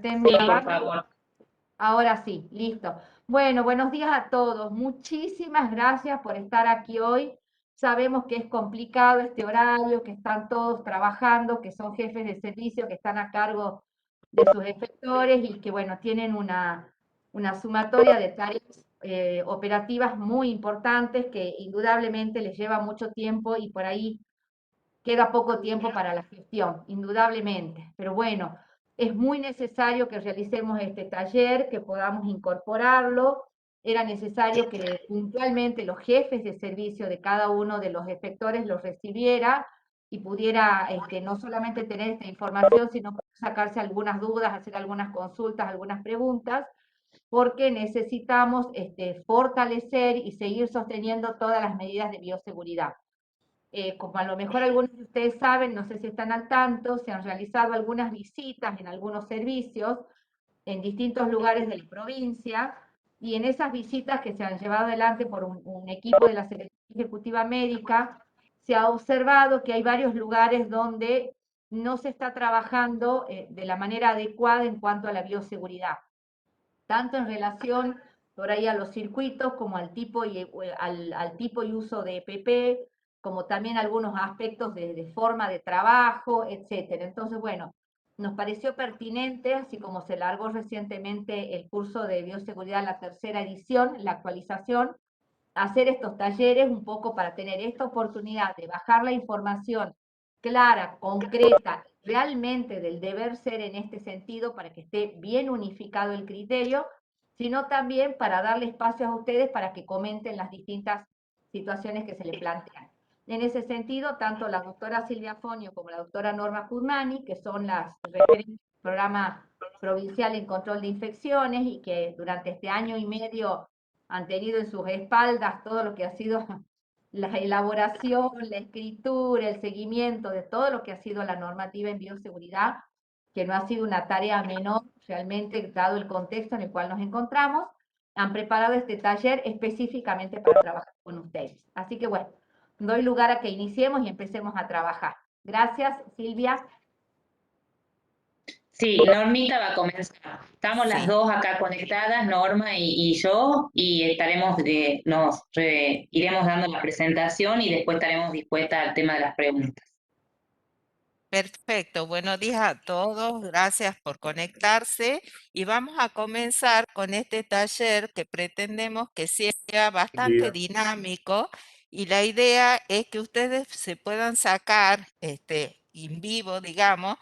intenten Sí, por grabar. favor. Ahora sí, listo. Bueno, buenos días a todos. Muchísimas gracias por estar aquí hoy. Sabemos que es complicado este horario, que están todos trabajando, que son jefes de servicio, que están a cargo de sus efectores y que, bueno, tienen una sumatoria de tareas operativas muy importantes que indudablemente les lleva mucho tiempo y por ahí queda poco tiempo para la gestión, indudablemente. Pero bueno, es muy necesario que realicemos este taller, que podamos incorporarlo. Era necesario que puntualmente los jefes de servicio de cada uno de los efectores los recibiera y pudiera no solamente tener esta información, sino sacarse algunas dudas, hacer algunas consultas, algunas preguntas, porque necesitamos fortalecer y seguir sosteniendo todas las medidas de bioseguridad. Como a lo mejor algunos de ustedes saben, no sé si están al tanto, se han realizado algunas visitas en algunos servicios en distintos lugares de la provincia, y en esas visitas que se han llevado adelante por un equipo de la Secretaría Ejecutiva Médica, se ha observado que hay varios lugares donde no se está trabajando de la manera adecuada en cuanto a la bioseguridad, tanto en relación por ahí a los circuitos como al tipo y uso de EPP, como también algunos aspectos de forma de trabajo, etcétera. Entonces, bueno, nos pareció pertinente, así como se largó recientemente el curso de bioseguridad, la tercera edición, la actualización, hacer estos talleres un poco para tener esta oportunidad de bajar la información clara, concreta, realmente del deber ser en este sentido, para que esté bien unificado el criterio, sino también para darle espacio a ustedes para que comenten las distintas situaciones que se les plantean. En ese sentido, tanto la doctora Silvia Fonio como la doctora Norma Kurmani, que son las referentes del programa provincial en control de infecciones y que durante este año y medio han tenido en sus espaldas todo lo que ha sido la elaboración, la escritura, el seguimiento de todo lo que ha sido la normativa en bioseguridad, que no ha sido una tarea menor realmente, dado el contexto en el cual nos encontramos. Han preparado este taller específicamente para trabajar con ustedes. Así que bueno, doy lugar a que iniciemos y empecemos a trabajar. Gracias, Silvia. Sí, Normita va a comenzar. Estamos las Sí, dos acá conectadas, Norma y yo, y iremos dando la presentación y después estaremos dispuestas al tema de las preguntas. perfecto. Buenos días a todos. Gracias por conectarse. Y vamos a comenzar con este taller que pretendemos que sea bastante dinámico. Y la idea es que ustedes se puedan sacar en vivo, digamos,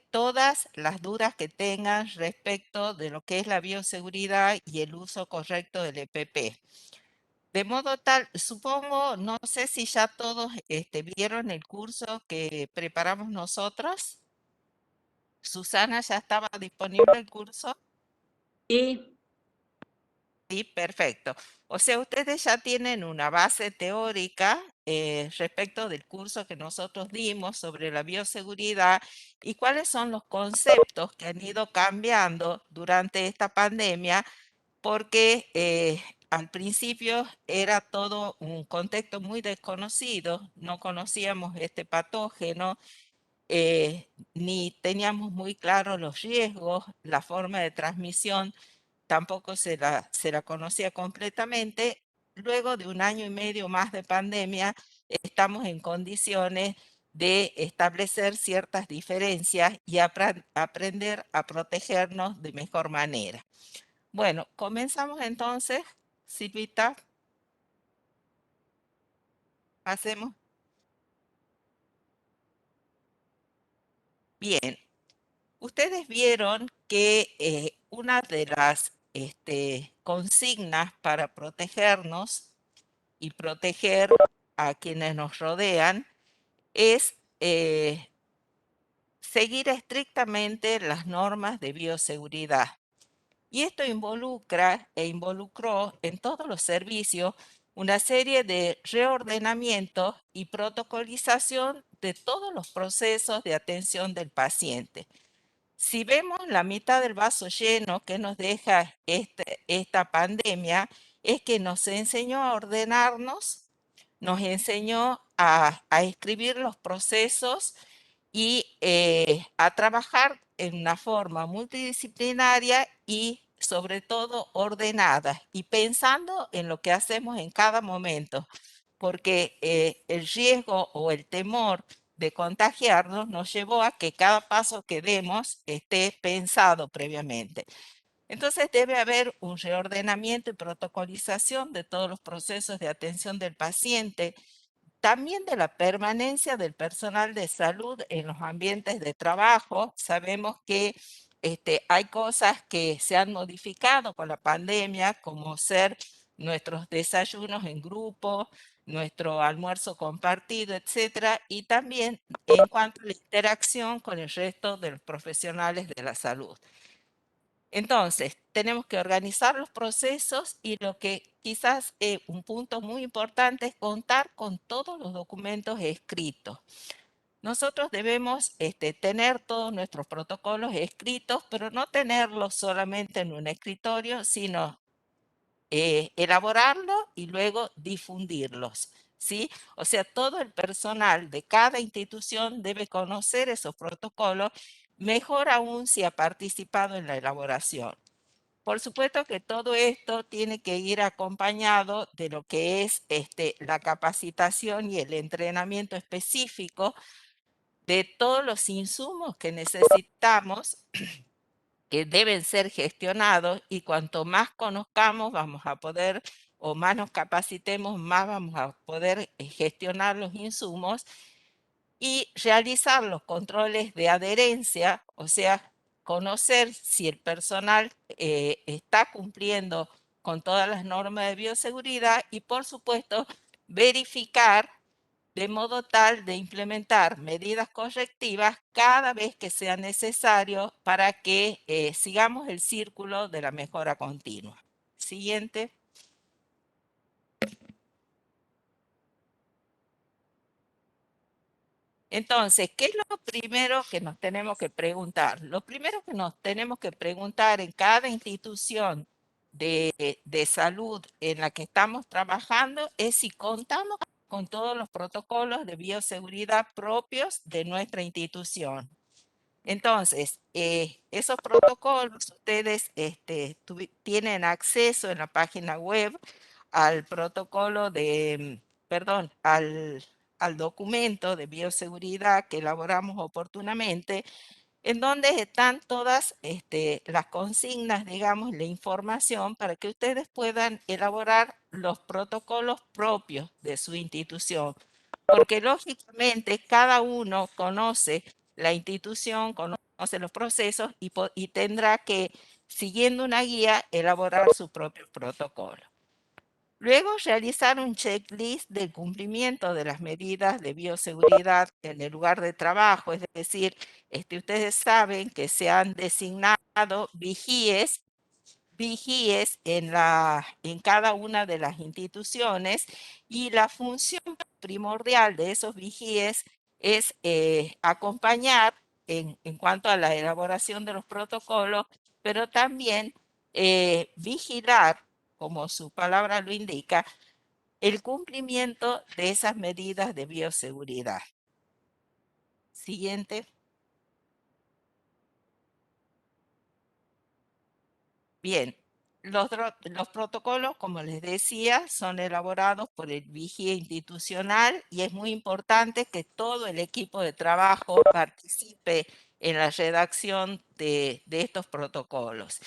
todas las dudas que tengan respecto de lo que es la bioseguridad y el uso correcto del EPP. De modo tal, supongo, no sé si ya todos vieron el curso que preparamos nosotros. Susana, ¿ya estaba disponible el curso? Sí, Sí, perfecto. O sea, ustedes ya tienen una base teórica respecto del curso que nosotros dimos sobre la bioseguridad y cuáles son los conceptos que han ido cambiando durante esta pandemia, porque al principio era todo un contexto muy desconocido, no conocíamos este patógeno, ni teníamos muy claros los riesgos, la forma de transmisión tampoco se la conocía completamente. Luego de un año y medio más de pandemia, estamos en condiciones de establecer ciertas diferencias y aprender a protegernos de mejor manera. Bueno, comenzamos entonces, Silvita. Hacemos bien. Ustedes vieron que una de las consignas para protegernos y proteger a quienes nos rodean es seguir estrictamente las normas de bioseguridad. Y esto involucra e involucró en todos los servicios una serie de reordenamientos y protocolización de todos los procesos de atención del paciente. Si vemos la mitad del vaso lleno que nos deja esta pandemia, es que nos enseñó a ordenarnos, nos enseñó a escribir los procesos y a trabajar en una forma multidisciplinaria y sobre todo ordenada y pensando en lo que hacemos en cada momento, porque el riesgo o el temor de contagiarnos nos llevó a que cada paso que demos esté pensado previamente. Entonces debe haber un reordenamiento y protocolización de todos los procesos de atención del paciente, también de la permanencia del personal de salud en los ambientes de trabajo. Sabemos que hay cosas que se han modificado con la pandemia, como ser nuestros desayunos en grupo, nuestro almuerzo compartido, etcétera, y también en cuanto a la interacción con el resto de los profesionales de la salud. Entonces, tenemos que organizar los procesos y lo que quizás un punto muy importante es contar con todos los documentos escritos. Nosotros debemos tener todos nuestros protocolos escritos, pero no tenerlos solamente en un escritorio, sino elaborarlos y luego difundirlos. ¿Sí? O sea, todo el personal de cada institución debe conocer esos protocolos, mejor aún si ha participado en la elaboración. Por supuesto que todo esto tiene que ir acompañado de lo que es la capacitación y el entrenamiento específico de todos los insumos que necesitamos, que deben ser gestionados, y cuanto más conozcamos vamos a poder, o más nos capacitemos, más vamos a poder gestionar los insumos y realizar los controles de adherencia, o sea, conocer si el personal está cumpliendo con todas las normas de bioseguridad y, por supuesto, verificar de modo tal de implementar medidas correctivas cada vez que sea necesario para que sigamos el círculo de la mejora continua. Siguiente. Entonces, ¿qué es lo primero que nos tenemos que preguntar? Lo primero que nos tenemos que preguntar en cada institución de salud en la que estamos trabajando es si contamos con todos los protocolos de bioseguridad propios de nuestra institución. Entonces, esos protocolos, ustedes tienen acceso en la página web al protocolo perdón, al documento de bioseguridad que elaboramos oportunamente, en donde están todas las consignas, digamos, la información para que ustedes puedan elaborar los protocolos propios de su institución. Porque lógicamente cada uno conoce la institución, conoce los procesos y tendrá que, siguiendo una guía, elaborar su propio protocolo. Luego, realizar un checklist del cumplimiento de las medidas de bioseguridad en el lugar de trabajo, es decir, ustedes saben que se han designado vigíes en cada una de las instituciones, y la función primordial de esos vigíes es acompañar en cuanto a la elaboración de los protocolos, pero también vigilar, como su palabra lo indica, el cumplimiento de esas medidas de bioseguridad. Siguiente. Bien, los protocolos, como les decía, son elaborados por el vigía institucional y es muy importante que todo el equipo de trabajo participe en la redacción de estos protocolos.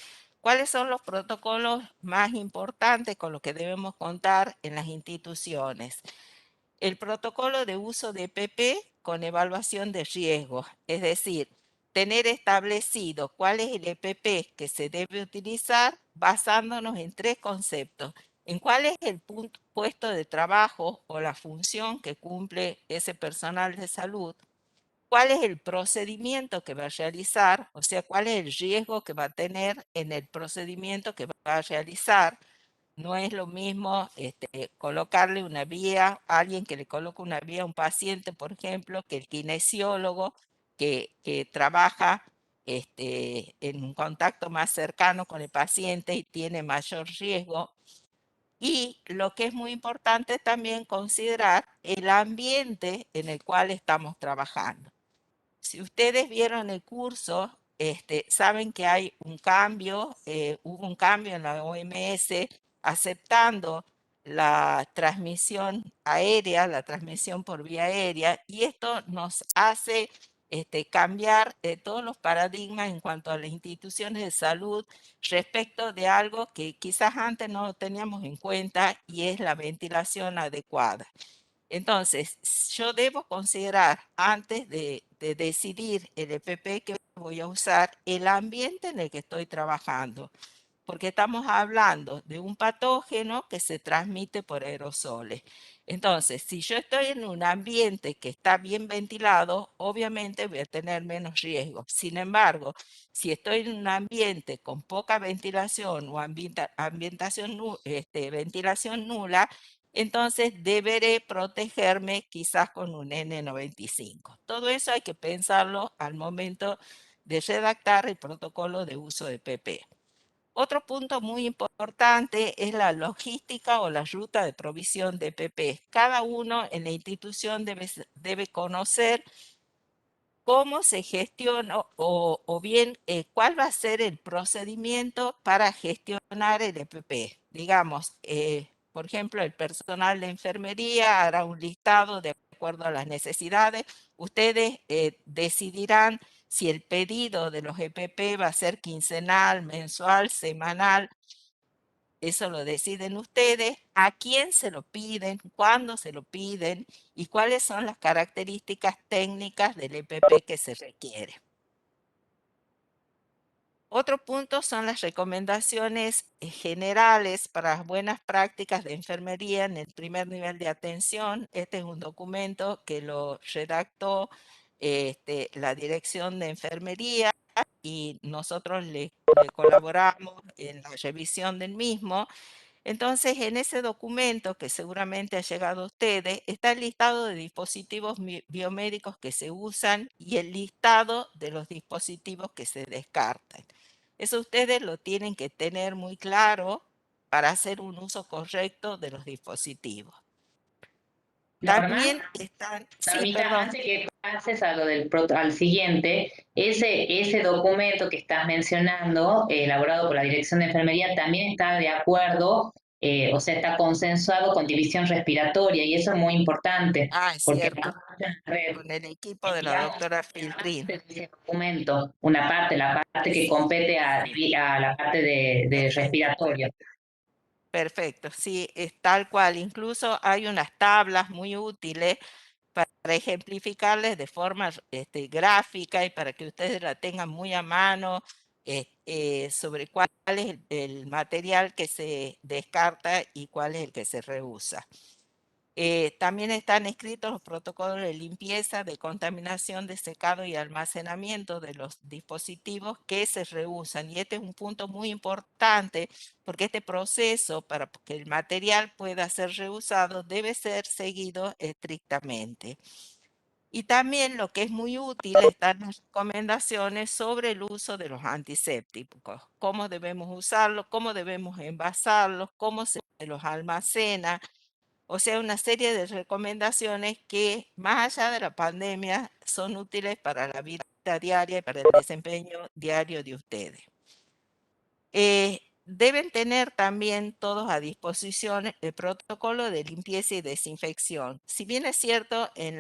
¿Cuáles son los protocolos más importantes con los que debemos contar en las instituciones? El protocolo de uso de EPP con evaluación de riesgos, es decir, tener establecido cuál es el EPP que se debe utilizar basándonos en tres conceptos: en cuál es el puesto de trabajo o la función que cumple ese personal de salud, cuál es el procedimiento que va a realizar, o sea, cuál es el riesgo que va a tener en el procedimiento que va a realizar. No es lo mismo colocarle una vía, alguien que le coloca una vía a un paciente, por ejemplo, que el kinesiólogo que trabaja en un contacto más cercano con el paciente y tiene mayor riesgo. Y lo que es muy importante también considerar el ambiente en el cual estamos trabajando. Si ustedes vieron el curso, saben que hay un cambio, hubo un cambio en la OMS aceptando la transmisión aérea, la transmisión por vía aérea, y esto nos hace cambiar todos los paradigmas en cuanto a las instituciones de salud respecto de algo que quizás antes no teníamos en cuenta y es la ventilación adecuada. Entonces, yo debo considerar antes de decidir el EPP que voy a usar el ambiente en el que estoy trabajando, porque estamos hablando de un patógeno que se transmite por aerosoles. Entonces, si yo estoy en un ambiente que está bien ventilado, obviamente voy a tener menos riesgo. Sin embargo, si estoy en un ambiente con poca ventilación o ventilación nula, entonces deberé protegerme quizás con un N95. Todo eso hay que pensarlo al momento de redactar el protocolo de uso de PP. Otro punto muy importante es la logística o la ruta de provisión de PP. Cada uno en la institución debe conocer cómo se gestiona o bien cuál va a ser el procedimiento para gestionar el EPP. Digamos, por ejemplo, el personal de enfermería hará un listado de acuerdo a las necesidades. Ustedes decidirán si el pedido de los EPP va a ser quincenal, mensual, semanal. Eso lo deciden ustedes, a quién se lo piden, cuándo se lo piden y cuáles son las características técnicas del EPP que se requiere. Otro punto son las recomendaciones generales para buenas prácticas de enfermería en el primer nivel de atención. Este es un documento que lo redactó la Dirección de Enfermería y nosotros le colaboramos en la revisión del mismo. Entonces, en ese documento que seguramente ha llegado a ustedes, está el listado de dispositivos biomédicos que se usan y el listado de los dispositivos que se descartan. Eso ustedes lo tienen que tener muy claro para hacer un uso correcto de los dispositivos. También están... Sí, Normita, perdón. antes que pases a lo al siguiente, ese documento que estás mencionando, elaborado por la Dirección de Enfermería, también está de acuerdo, o sea, está consensuado con división respiratoria, y eso es muy importante, Ah, es porque cierto. Con el equipo de la digamos, doctora una Filtrín. parte de ese documento, una parte, la parte que Sí, compete sí. a la parte de Perfecto. respiratoria. Perfecto, sí, es tal cual. Incluso hay unas tablas muy útiles para ejemplificarles de forma gráfica y para que ustedes la tengan muy a mano sobre cuál es el material que se descarta y cuál es el que se reusa. También están escritos los protocolos de limpieza, de contaminación, de secado y almacenamiento de los dispositivos que se reusan. Y este es un punto muy importante porque este proceso para que el material pueda ser reusado debe ser seguido estrictamente. Y también lo que es muy útil están las recomendaciones sobre el uso de los antisépticos, cómo debemos usarlos, cómo debemos envasarlos, cómo se los almacena. O sea, una serie de recomendaciones que, más allá de la pandemia, son útiles para la vida diaria y para el desempeño diario de ustedes. Deben tener también todos a disposición el protocolo de limpieza y desinfección. Si bien es cierto, en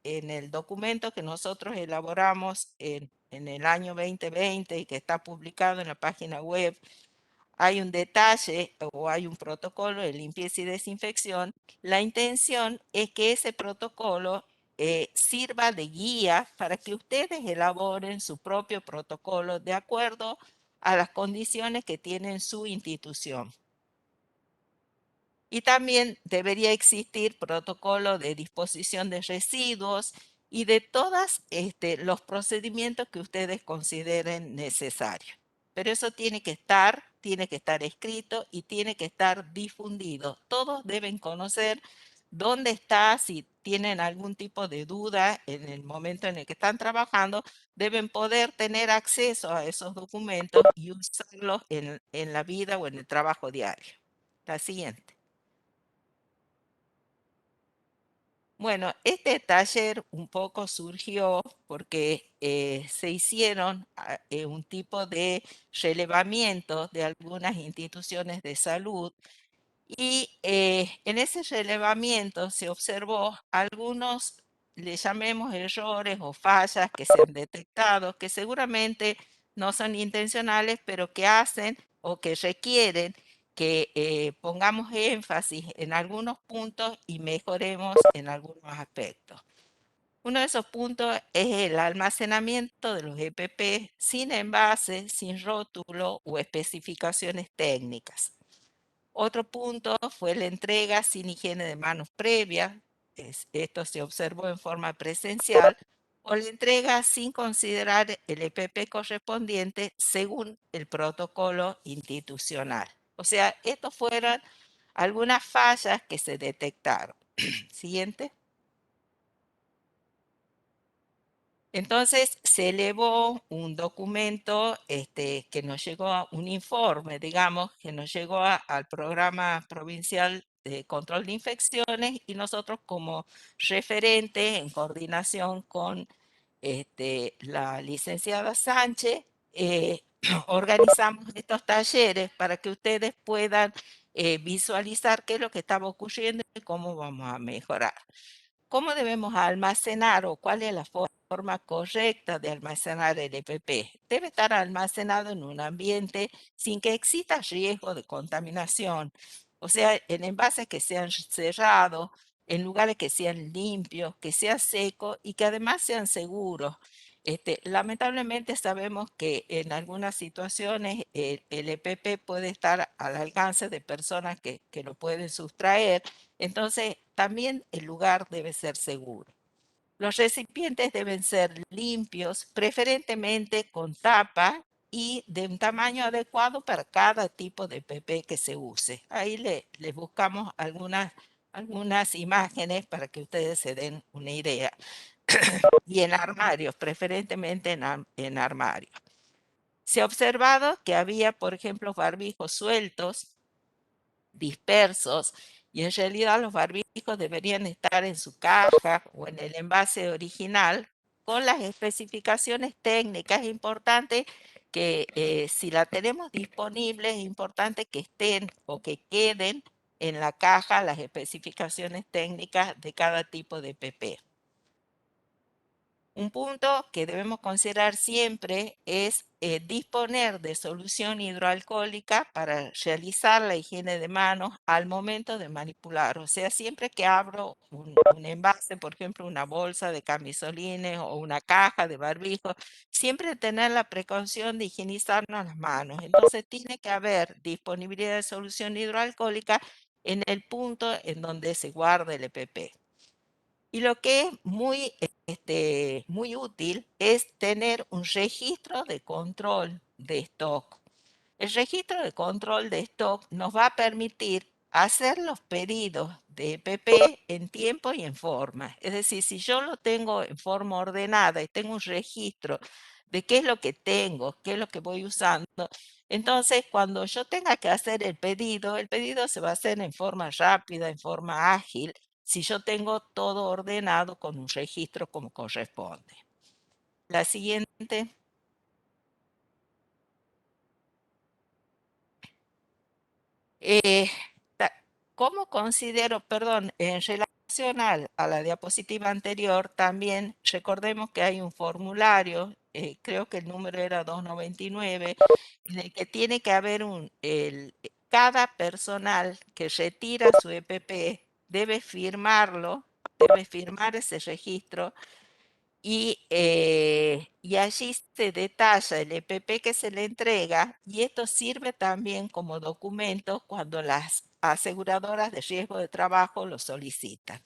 el documento que nosotros elaboramos en el año 2020 y que está publicado en la página web, hay un detalle o hay un protocolo de limpieza y desinfección, la intención es que ese protocolo sirva de guía para que ustedes elaboren su propio protocolo de acuerdo a las condiciones que tiene su institución. Y también debería existir protocolo de disposición de residuos y de todos los procedimientos que ustedes consideren necesarios. Pero eso tiene que estar escrito y tiene que estar difundido. Todos deben conocer dónde está, si tienen algún tipo de duda en el momento en el que están trabajando, deben poder tener acceso a esos documentos y usarlos en la vida o en el trabajo diario. La siguiente. Bueno, este taller un poco surgió porque se hicieron un tipo de relevamiento de algunas instituciones de salud y en ese relevamiento se observó algunos, le llamemos errores o fallas que se han detectado, que seguramente no son intencionales, pero que hacen o que requieren que pongamos énfasis en algunos puntos y mejoremos en algunos aspectos. Uno de esos puntos es el almacenamiento de los EPP sin envase, sin rótulo o especificaciones técnicas. Otro punto fue la entrega sin higiene de manos previa, esto se observó en forma presencial, o la entrega sin considerar el EPP correspondiente según el protocolo institucional. O sea, estas fueron algunas fallas que se detectaron. Siguiente. Entonces se elevó un documento que nos llegó a un informe, digamos, que nos llegó al programa provincial de control de infecciones y nosotros como referente en coordinación con la licenciada Sánchez, organizamos estos talleres para que ustedes puedan visualizar qué es lo que estaba ocurriendo y cómo vamos a mejorar. ¿Cómo debemos almacenar o cuál es la forma correcta de almacenar el EPP? Debe estar almacenado en un ambiente sin que exista riesgo de contaminación, o sea, en envases que sean cerrados, en lugares que sean limpios, que sean secos y que además sean seguros. Lamentablemente sabemos que en algunas situaciones el EPP puede estar al alcance de personas que lo pueden sustraer, entonces también el lugar debe ser seguro. Los recipientes deben ser limpios, preferentemente con tapa y de un tamaño adecuado para cada tipo de EPP que se use. Ahí les buscamos algunas imágenes para que ustedes se den una idea. Y en armarios, preferentemente en armarios. Se ha observado que había, por ejemplo, barbijos sueltos, dispersos, y en realidad los barbijos deberían estar en su caja o en el envase original con las especificaciones técnicas. Es importante que si la tenemos disponible, es importante que estén o que queden en la caja las especificaciones técnicas de cada tipo de PP. Un punto que debemos considerar siempre es disponer de solución hidroalcohólica para realizar la higiene de manos al momento de manipular. O sea, siempre que abro un envase, por ejemplo, una bolsa de camisolines o una caja de barbijo, siempre tener la precaución de higienizarnos las manos. Entonces, tiene que haber disponibilidad de solución hidroalcohólica en el punto en donde se guarda el EPP. Y lo que es muy útil es tener un registro de control de stock. El registro de control de stock nos va a permitir hacer los pedidos de EPP en tiempo y en forma. Es decir, si yo lo tengo en forma ordenada y tengo un registro de qué es lo que tengo, qué es lo que voy usando, entonces cuando yo tenga que hacer el pedido se va a hacer en forma rápida, en forma ágil, si yo tengo todo ordenado con un registro como corresponde. La siguiente. Eh, ¿Cómo considero, perdón, en relación a la diapositiva anterior, también recordemos que hay un formulario, creo que el número era 299, en el que tiene que haber cada personal que retira su EPP debe firmarlo, debe firmar ese registro y allí se detalla el EPP que se le entrega y esto sirve también como documento cuando las aseguradoras de riesgo de trabajo lo solicitan.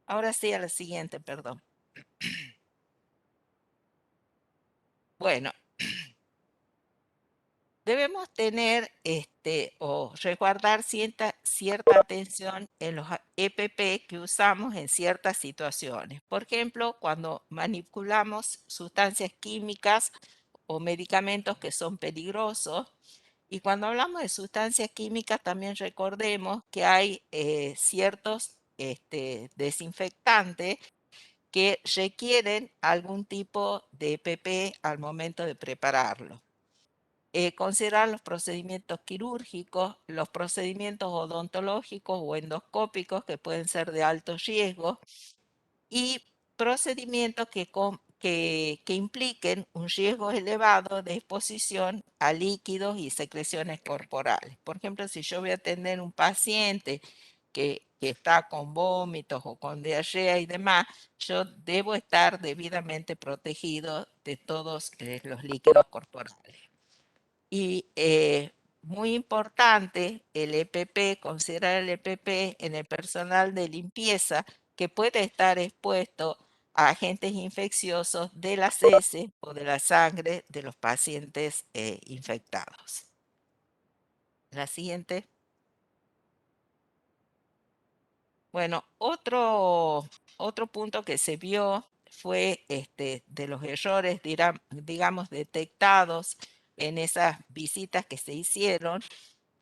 Ahora sí a la siguiente, perdón. Bueno, debemos tener o resguardar cierta atención en los EPP que usamos en ciertas situaciones. Por ejemplo, cuando manipulamos sustancias químicas o medicamentos que son peligrosos. Y cuando hablamos de sustancias químicas, también recordemos que hay ciertos desinfectantes que requieren algún tipo de EPP al momento de prepararlo. Considerar los procedimientos quirúrgicos, los procedimientos odontológicos o endoscópicos que pueden ser de alto riesgo y procedimientos que impliquen un riesgo elevado de exposición a líquidos y secreciones corporales. Por ejemplo, si yo voy a atender un paciente que está con vómitos o con diarrea y demás, yo debo estar debidamente protegido de todos los líquidos corporales. Y muy importante, el EPP, considerar el EPP en el personal de limpieza que puede estar expuesto a agentes infecciosos de las heces o de la sangre de los pacientes infectados. La siguiente. Bueno, otro punto que se vio fue de los errores, digamos, detectados en esas visitas que se hicieron,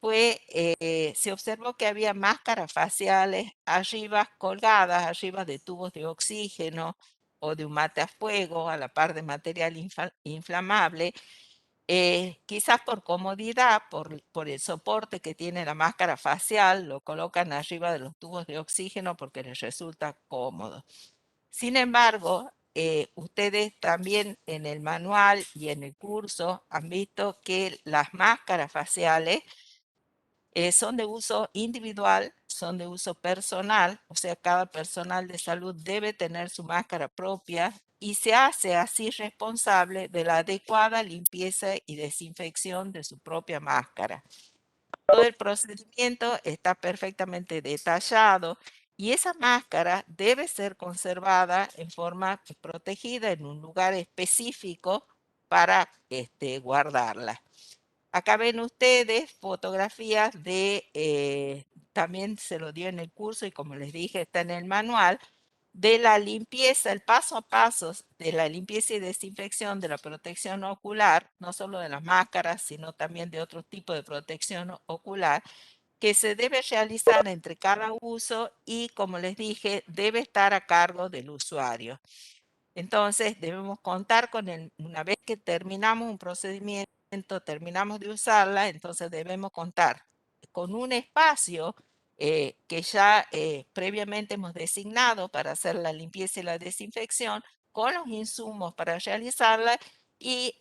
se observó que había máscaras faciales arriba colgadas, arriba de tubos de oxígeno o de un matafuego a la par de material inflamable, quizás por comodidad, por el soporte que tiene la máscara facial, lo colocan arriba de los tubos de oxígeno porque les resulta cómodo. Sin embargo, ustedes también en el manual y en el curso han visto que las máscaras faciales son de uso individual, son de uso personal, o sea, cada personal de salud debe tener su máscara propia y se hace así responsable de la adecuada limpieza y desinfección de su propia máscara. Todo el procedimiento está perfectamente detallado y esa máscara debe ser conservada en forma protegida en un lugar específico para guardarla. Acá ven ustedes fotografías también se lo dio en el curso y como les dije está en el manual, de la limpieza, el paso a paso de la limpieza y desinfección de la protección ocular, no solo de las máscaras, sino también de otro tipo de protección ocular, que se debe realizar entre cada uso y, como les dije, debe estar a cargo del usuario. Entonces, debemos contar con una vez que terminamos un procedimiento, terminamos de usarla, entonces debemos contar con un espacio que ya previamente hemos designado para hacer la limpieza y la desinfección, con los insumos para realizarla y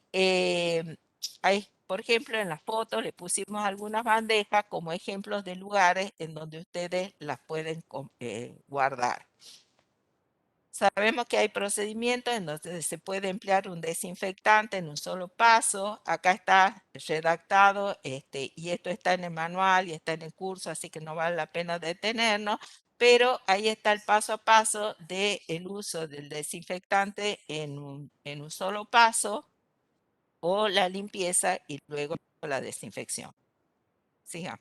por ejemplo, en la foto le pusimos algunas bandejas como ejemplos de lugares en donde ustedes las pueden guardar. Sabemos que hay procedimientos en donde se puede emplear un desinfectante en un solo paso. Acá está redactado y esto está en el manual y está en el curso, así que no vale la pena detenernos. Pero ahí está el paso a paso del uso del desinfectante en un solo paso o la limpieza y luego la desinfección. Sigamos.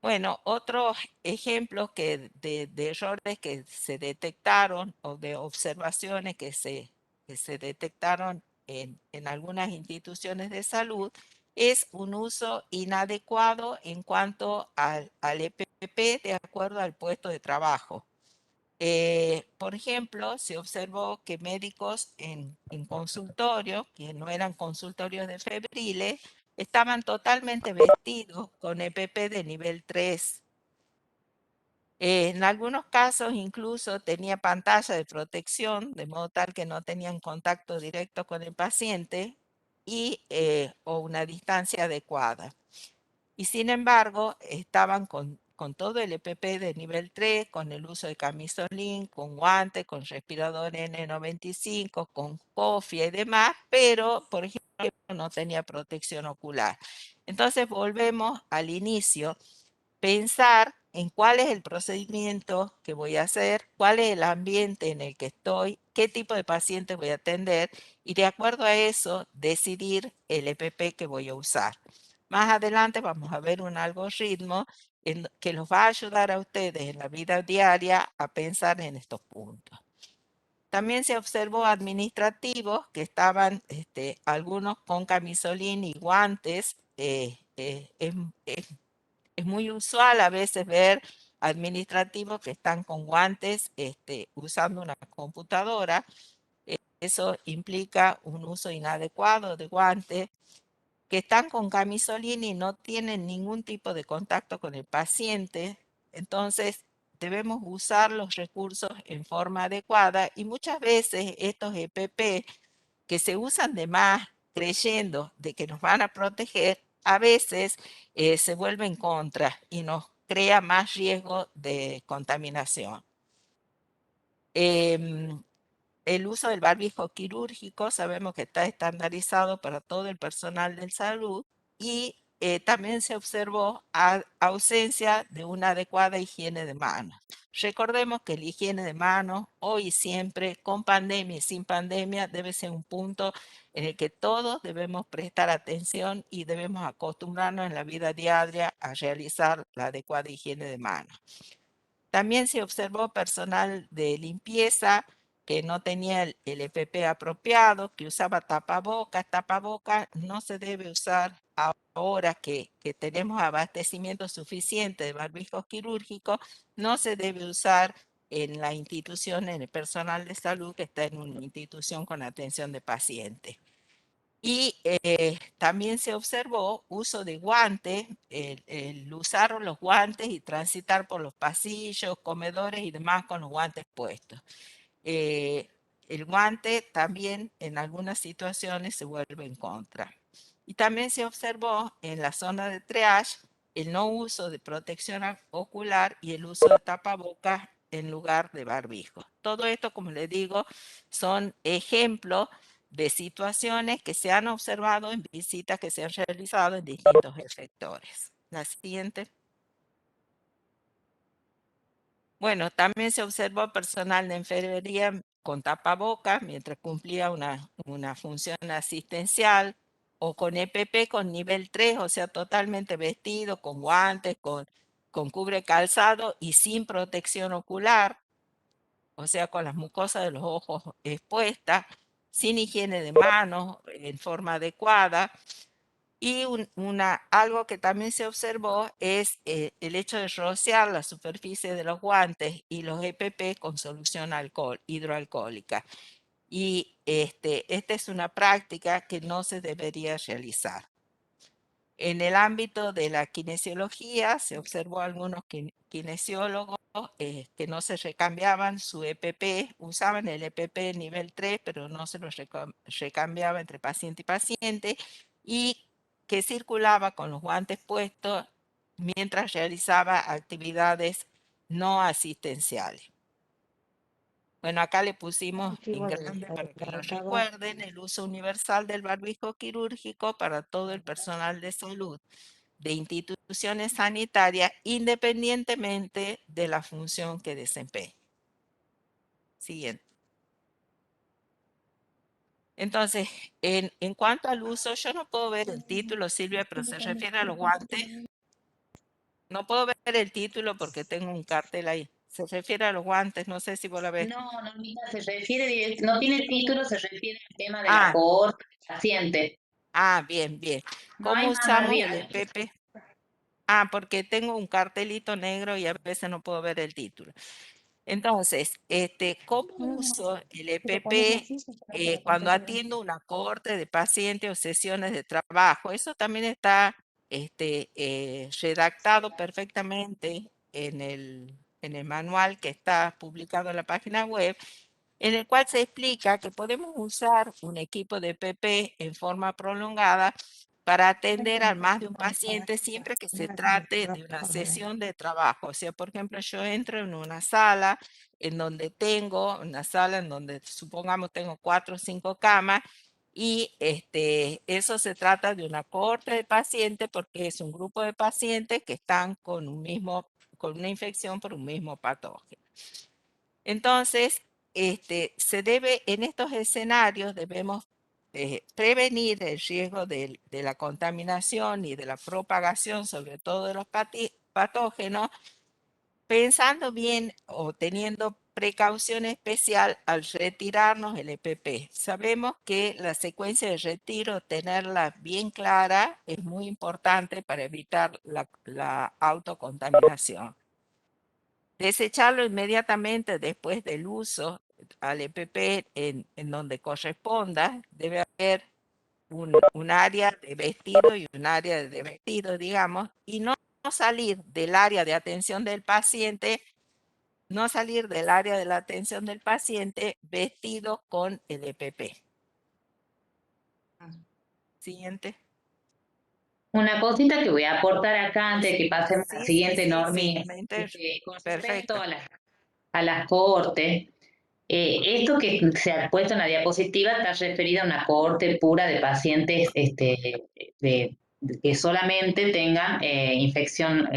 Bueno, otros ejemplos de errores que se detectaron o de observaciones que se detectaron en algunas instituciones de salud es un uso inadecuado en cuanto al EPP de acuerdo al puesto de trabajo. Por ejemplo, se observó que médicos en consultorio, que no eran consultorios de febriles, estaban totalmente vestidos con EPP de nivel 3. En algunos casos incluso tenía pantalla de protección, de modo tal que no tenían contacto directo con el paciente o una distancia adecuada. Y sin embargo, estaban con todo el EPP de nivel 3, con el uso de camisolín, con guantes, con respirador N95, con cofia y demás, pero, por ejemplo, no tenía protección ocular. Entonces, volvemos al inicio, pensar en cuál es el procedimiento que voy a hacer, cuál es el ambiente en el que estoy, qué tipo de paciente voy a atender y de acuerdo a eso decidir el EPP que voy a usar. Más adelante vamos a ver un algoritmo que los va a ayudar a ustedes en la vida diaria a pensar en estos puntos. También se observó administrativos que estaban algunos con camisolín y guantes. Es Es muy usual a veces ver administrativos que están con guantes usando una computadora. Eso implica un uso inadecuado de guantes, que están con camisolín y no tienen ningún tipo de contacto con el paciente. Entonces, debemos usar los recursos en forma adecuada y muchas veces estos EPP que se usan de más creyendo de que nos van a proteger, a veces se vuelven contra y nos crea más riesgo de contaminación. Em, el uso del barbijo quirúrgico sabemos que está estandarizado para todo el personal de salud y también se observó ausencia de una adecuada higiene de manos. Recordemos que la higiene de manos hoy y siempre, con pandemia y sin pandemia, debe ser un punto en el que todos debemos prestar atención y debemos acostumbrarnos en la vida diaria a realizar la adecuada higiene de manos. También se observó personal de limpieza que no tenía el EPP apropiado, que usaba tapabocas. Tapabocas no se debe usar ahora que tenemos abastecimiento suficiente de barbijos quirúrgicos, no se debe usar en la institución, en el personal de salud que está en una institución con atención de pacientes. Y también se observó uso de guantes, el usar los guantes y transitar por los pasillos, comedores y demás con los guantes puestos. Eh, el guante también en algunas situaciones se vuelve en contra. Y también se observó en la zona de triage el no uso de protección ocular y el uso de tapabocas en lugar de barbijo. Todo esto, como les digo, son ejemplos de situaciones que se han observado en visitas que se han realizado en distintos efectores. La siguiente. Bueno, también se observó personal de enfermería con tapabocas mientras cumplía una función asistencial o con EPP con nivel 3, o sea, totalmente vestido, con guantes, con cubre calzado y sin protección ocular, o sea, con las mucosas de los ojos expuestas, sin higiene de manos en forma adecuada. Y algo que también se observó es el hecho de rociar la superficie de los guantes y los EPP con solución hidroalcohólica. Y esta es una práctica que no se debería realizar. En el ámbito de la kinesiología se observó algunos kinesiólogos que no se recambiaban su EPP, usaban el EPP nivel 3, pero no se los recambiaba entre paciente y paciente, y que circulaba con los guantes puestos mientras realizaba actividades no asistenciales. Bueno, acá le pusimos Sí, en bueno, grande para que lo arrancaba. recuerden el uso universal del barbijo quirúrgico para todo el personal de salud de instituciones sanitarias independientemente de la función que desempeñe. Siguiente. Entonces, en cuanto al uso, yo no puedo ver el título, Silvia, pero se refiere a los guantes. No puedo ver el título porque tengo un cartel ahí. Se refiere a los guantes, no sé si vos la ves. No, Normita, se refiere, no tiene título, se refiere al tema de la Ah, cohorte del paciente. bien, bien. No ¿Cómo hay más, no usamos había. el EPP? Ah, porque tengo un cartelito negro y a veces no puedo ver el título. Entonces, ¿cómo uso el Si lo pones EPP así, se trata de cuando completar. atiendo una cohorte de pacientes o sesiones de trabajo? Eso también está redactado perfectamente en el manual que está publicado en la página web, en el cual se explica que podemos usar un equipo de EPP en forma prolongada para atender a más de un paciente siempre que se trate de una sesión de trabajo. O sea, por ejemplo, yo entro en una sala en donde tengo, una sala en donde supongamos tengo 4 o 5 camas y eso se trata de una cohorte de pacientes porque es un grupo de pacientes que están con con una infección por un mismo patógeno. Entonces, en estos escenarios debemos prevenir el riesgo de la contaminación y de la propagación, sobre todo de los patógenos, pensando bien o teniendo precaución especial al retirarnos el EPP. Sabemos que la secuencia de retiro, tenerla bien clara, es muy importante para evitar la autocontaminación. Desecharlo inmediatamente después del uso al EPP en donde corresponda. Debe haber un área de vestido y un área de vestido, digamos, y no salir del área de atención del paciente, no salir del área de la atención del paciente vestido con el EPP. Siguiente. Una cosita que voy a aportar acá antes de que pasemos a la Sí, sí, siguiente, sí, Normi, sí, con respecto perfecto. a las cohortes, esto que se ha puesto en la diapositiva está referido a una cohorte pura de pacientes que solamente tengan infección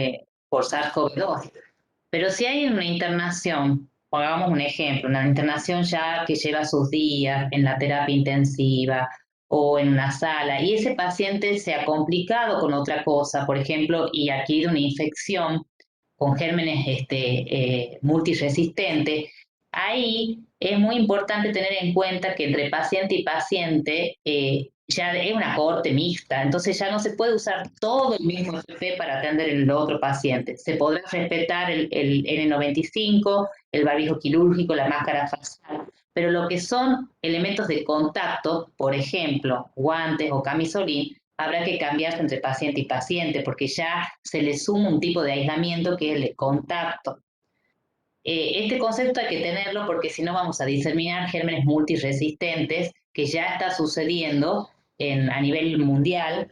por SARS-CoV-2. Pero si hay una internación, pongamos un ejemplo, una internación ya que lleva sus días en la terapia intensiva o en una sala, y ese paciente se ha complicado con otra cosa, por ejemplo, y ha adquirido una infección con gérmenes multiresistentes, ahí es muy importante tener en cuenta que entre paciente y paciente ya es una cohorte mixta, entonces ya no se puede usar todo el mismo EPP para atender el otro paciente. Se podrá respetar el N95, el barbijo quirúrgico, la máscara facial, pero lo que son elementos de contacto, por ejemplo, guantes o camisolín, habrá que cambiarse entre paciente y paciente porque ya se le suma un tipo de aislamiento que es el de contacto. Este concepto hay que tenerlo porque si no vamos a diseminar gérmenes multiresistentes que ya está sucediendo a nivel mundial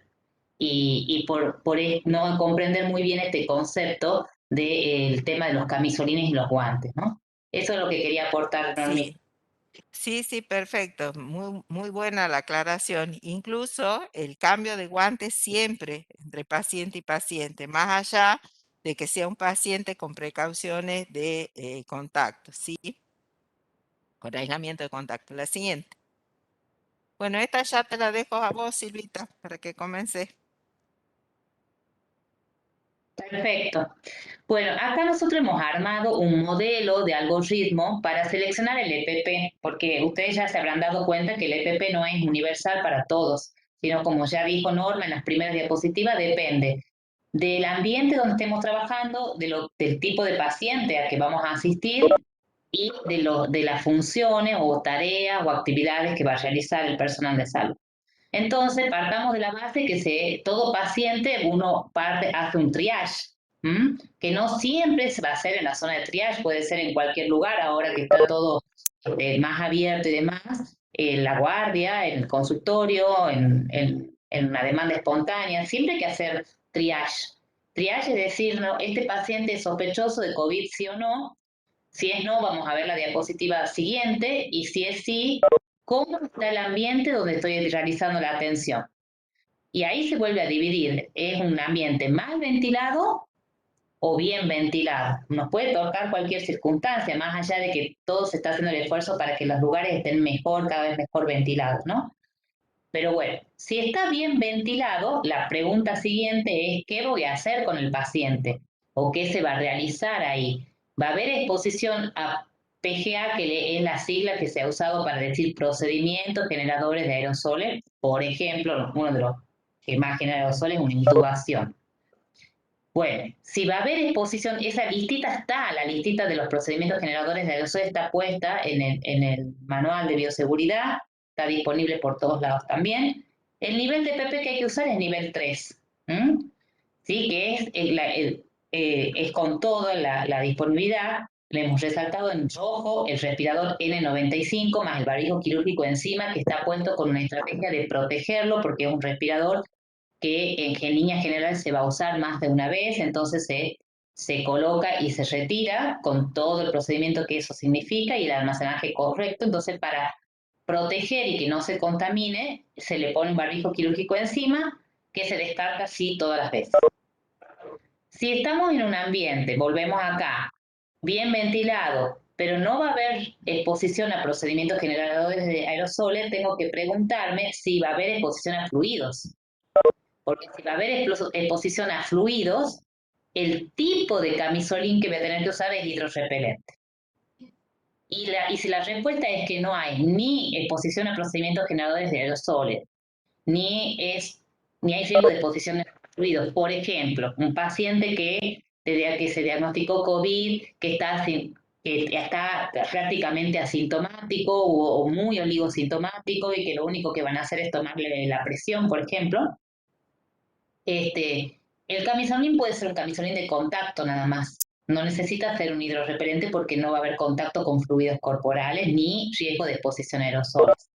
y por no comprender muy bien este concepto del tema de los camisolines y los guantes, ¿no? Eso es lo que quería aportar, Normi. Sí, sí, sí, perfecto. Muy, muy buena la aclaración. Incluso el cambio de guantes siempre entre paciente y paciente, más allá de que sea un paciente con precauciones de contacto, ¿sí? Con aislamiento de contacto. La siguiente. Bueno, esta ya te la dejo a vos, Silvita, para que comences. Perfecto. Bueno, acá nosotros hemos armado un modelo de algoritmo para seleccionar el EPP, porque ustedes ya se habrán dado cuenta que el EPP no es universal para todos, sino como ya dijo Norma en las primeras diapositivas, depende del ambiente donde estemos trabajando, del tipo de paciente a que vamos a asistir y de las funciones o tareas o actividades que va a realizar el personal de salud. Entonces, partamos de la base que todo paciente, uno hace un triage, que no siempre se va a hacer en la zona de triage, puede ser en cualquier lugar, ahora que está todo más abierto y demás, en la guardia, en el consultorio, en una demanda espontánea, siempre hay que hacer triage. Triage es decir, ¿no? Este paciente es sospechoso de COVID, sí o no. Si es no, vamos a ver la diapositiva siguiente, y si es sí, ¿cómo está el ambiente donde estoy realizando la atención? Y ahí se vuelve a dividir, ¿es un ambiente mal ventilado o bien ventilado? Nos puede tocar cualquier circunstancia, más allá de que todo se está haciendo el esfuerzo para que los lugares estén mejor, cada vez mejor ventilados, ¿no? Pero bueno, si está bien ventilado, la pregunta siguiente es, ¿qué voy a hacer con el paciente? ¿O qué se va a realizar ahí? Va a haber exposición a PGA, que es la sigla que se ha usado para decir procedimientos generadores de aerosoles. Por ejemplo, uno de los que más genera aerosoles es una intubación. Bueno, si va a haber exposición, esa listita está, la listita de los procedimientos generadores de aerosoles está puesta en el manual de bioseguridad, está disponible por todos lados también. El nivel de PP que hay que usar es nivel 3, ¿sí? Que es con toda la disponibilidad. Le hemos resaltado en rojo el respirador N95 más el barbijo quirúrgico encima, que está puesto con una estrategia de protegerlo porque es un respirador que en líneas generales se va a usar más de una vez, entonces se coloca y se retira con todo el procedimiento que eso significa y el almacenaje correcto. Entonces, para proteger y que no se contamine, se le pone un barbijo quirúrgico encima que se descarta así todas las veces. Si estamos en un ambiente, volvemos acá, bien ventilado, pero no va a haber exposición a procedimientos generadores de aerosoles, tengo que preguntarme si va a haber exposición a fluidos. Porque si va a haber exposición a fluidos, el tipo de camisolín que voy a tener que usar es hidrorrepelente. Y si la respuesta es que no hay ni exposición a procedimientos generadores de aerosoles, ni hay riesgo de exposición a fluidos. Por ejemplo, un paciente que desde que se diagnosticó COVID, que está prácticamente asintomático o muy oligosintomático y que lo único que van a hacer es tomarle la presión, por ejemplo, el camisolín puede ser un camisolín de contacto nada más. No necesita ser un hidrorrepelente porque no va a haber contacto con fluidos corporales ni riesgo de exposición a aerosoles.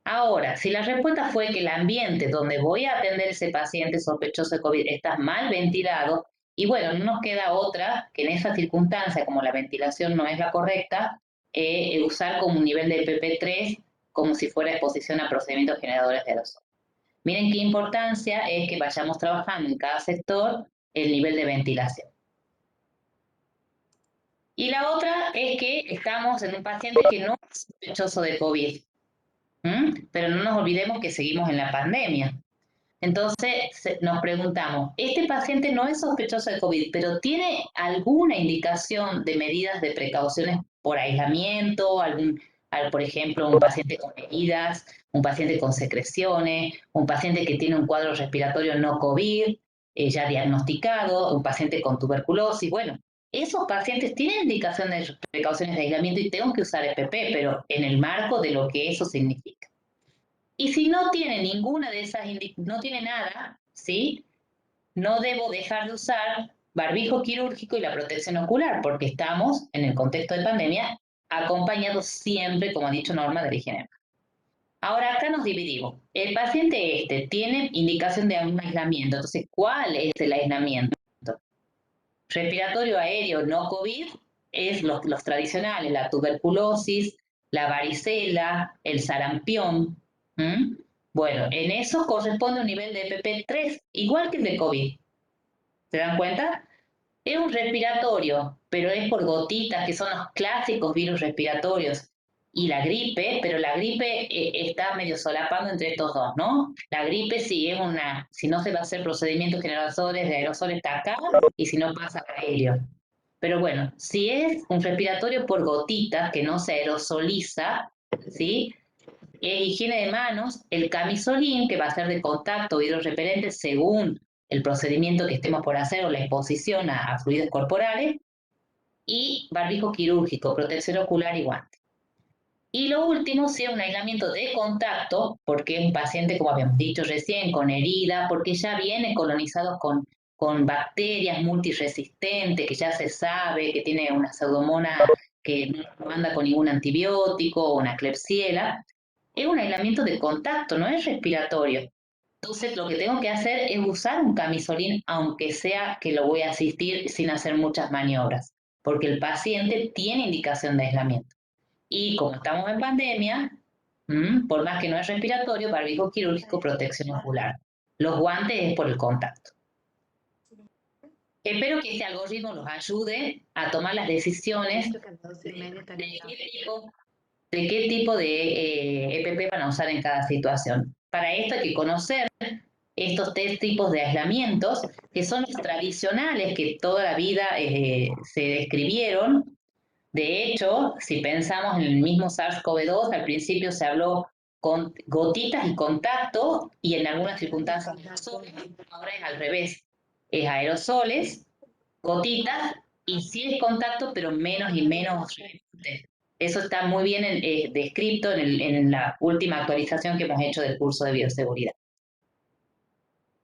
Ahora, si la respuesta fue que el ambiente donde voy a atender a ese paciente sospechoso de COVID está mal ventilado, y bueno, no nos queda otra que en esa circunstancia, como la ventilación no es la correcta, usar como un nivel de PP3 como si fuera exposición a procedimientos generadores de aerosol. Miren qué importancia es que vayamos trabajando en cada sector el nivel de ventilación. Y la otra es que estamos en un paciente que no es sospechoso de COVID. Pero no nos olvidemos que seguimos en la pandemia. Entonces nos preguntamos, este paciente no es sospechoso de COVID, pero ¿tiene alguna indicación de medidas de precauciones por aislamiento? Por ejemplo, un paciente con heridas, un paciente con secreciones, un paciente que tiene un cuadro respiratorio no COVID, ya diagnosticado, un paciente con tuberculosis. Bueno, esos pacientes tienen indicación de precauciones de aislamiento y tengo que usar EPP, pero en el marco de lo que eso significa. Y si no tiene ninguna de esas, no tiene nada, ¿sí? No debo dejar de usar barbijo quirúrgico y la protección ocular, porque estamos en el contexto de pandemia acompañados siempre, como ha dicho Norma, de la higiene. Ahora acá nos dividimos. El paciente tiene indicación de un aislamiento. Entonces, ¿cuál es el aislamiento? Respiratorio aéreo no COVID es los tradicionales, la tuberculosis, la varicela, el sarampión. Bueno, en eso corresponde un nivel de EPP3, igual que el de COVID. ¿Se dan cuenta? Es un respiratorio, pero es por gotitas, que son los clásicos virus respiratorios. Y la gripe, pero la gripe está medio solapando entre estos dos, ¿no? La gripe si no se va a hacer procedimientos generadores de aerosol está acá, y si no pasa aéreo. Pero bueno, si es un respiratorio por gotitas, que no se aerosoliza, ¿sí? Higiene de manos, el camisolín, que va a ser de contacto o hidrorrepelente según el procedimiento que estemos por hacer o la exposición a fluidos corporales, y barbijo quirúrgico, protección ocular y guante. Y lo último, si es un aislamiento de contacto, porque es un paciente, como habíamos dicho recién, con herida, porque ya viene colonizado con bacterias multiresistentes, que ya se sabe que tiene una pseudomonas que no anda con ningún antibiótico, o una Klebsiella, es un aislamiento de contacto, no es respiratorio. Entonces, lo que tengo que hacer es usar un camisolín, aunque sea que lo voy a asistir sin hacer muchas maniobras, porque el paciente tiene indicación de aislamiento. Y como estamos en pandemia, por más que no es respiratorio, barbijo quirúrgico, protección ocular. Los guantes es por el contacto. Espero que este algoritmo los ayude a tomar las decisiones de qué tipo de EPP van a usar en cada situación. Para esto hay que conocer estos tres tipos de aislamientos, que son los tradicionales que toda la vida se describieron. De hecho, si pensamos en el mismo SARS-CoV-2, al principio se habló con gotitas y contacto, y en algunas circunstancias ahora es al revés. Es aerosoles, gotitas, y sí es contacto, pero menos y menos. Eso está muy bien descrito en la última actualización que hemos hecho del curso de bioseguridad.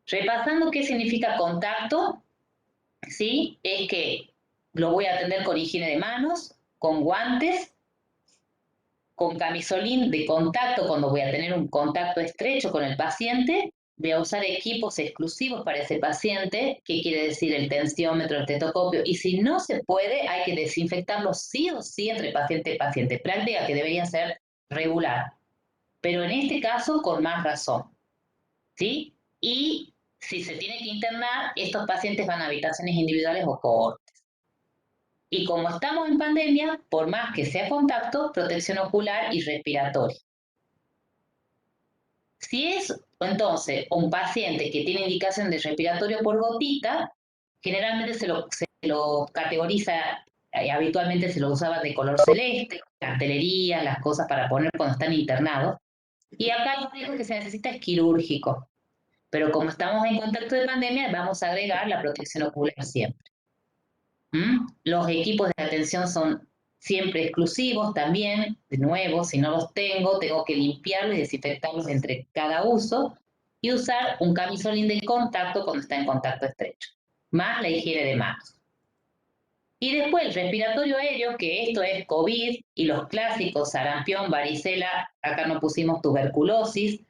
Repasando qué significa contacto, ¿sí? Es que lo voy a atender con higiene de manos, con guantes, con camisolín de contacto cuando voy a tener un contacto estrecho con el paciente. Voy a usar equipos exclusivos para ese paciente, que quiere decir el tensiómetro, el tetoscopio, y si no se puede, hay que desinfectarlo sí o sí entre paciente y paciente. Práctica que debería ser regular, pero en este caso con más razón, ¿sí? Y si se tiene que internar, estos pacientes van a habitaciones individuales o cohortes. Y como estamos en pandemia, por más que sea contacto, protección ocular y respiratoria. Si es entonces un paciente que tiene indicación de respiratorio por gotita, generalmente se lo categoriza, habitualmente se lo usaba de color celeste, cartelería, las cosas para poner cuando están internados. Y acá lo único que se necesita es quirúrgico. Pero como estamos en contacto de pandemia, vamos a agregar la protección ocular siempre. Los equipos de atención son siempre exclusivos también. De nuevo, si no los tengo que limpiarlos y desinfectarlos entre cada uso y usar un camisolín de contacto cuando está en contacto estrecho, más la higiene de manos. Y después el respiratorio aéreo, que esto es COVID y los clásicos sarampión, varicela, acá no pusimos tuberculosis,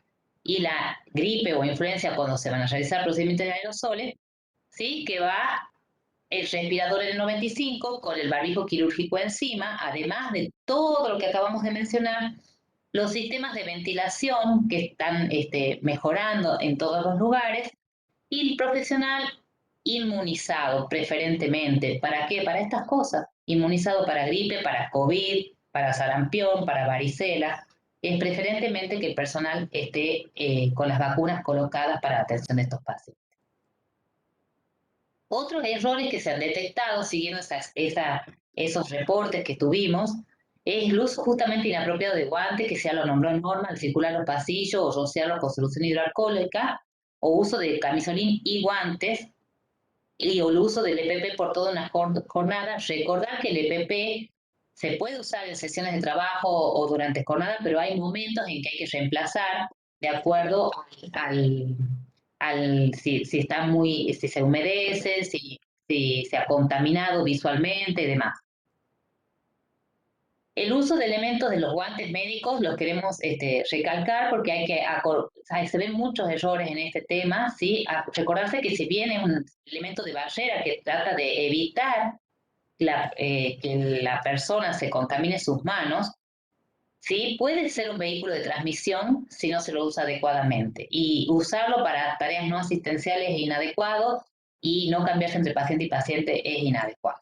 y la gripe o influencia cuando se van a realizar procedimientos de aerosoles, ¿sí? Que va el respirador N95 con el barbijo quirúrgico encima, además de todo lo que acabamos de mencionar, los sistemas de ventilación que están mejorando en todos los lugares, y el profesional inmunizado preferentemente. ¿Para qué? Para estas cosas. Inmunizado para gripe, para COVID, para sarampión, para varicela. Es preferentemente que el personal esté con las vacunas colocadas para la atención de estos pacientes. Otros errores que se han detectado siguiendo esos reportes que tuvimos es el uso justamente inapropiado de guantes, que ya lo nombró Norma, al circular los pasillos o rociarlos con solución hidroalcohólica, o uso de camisolín y guantes, y el uso del EPP por toda una jornada. Recordar que el EPP se puede usar en sesiones de trabajo o durante jornada, pero hay momentos en que hay que reemplazar de acuerdo si está si se humedece, si se ha contaminado visualmente y demás. El uso de elementos de los guantes médicos los queremos recalcar porque se ven muchos errores en este tema, ¿sí? Recordarse que si bien es un elemento de barrera que trata de evitar que la persona se contamine sus manos, ¿sí? Puede ser un vehículo de transmisión si no se lo usa adecuadamente. Y usarlo para tareas no asistenciales es inadecuado, y no cambiarse entre paciente y paciente es inadecuado.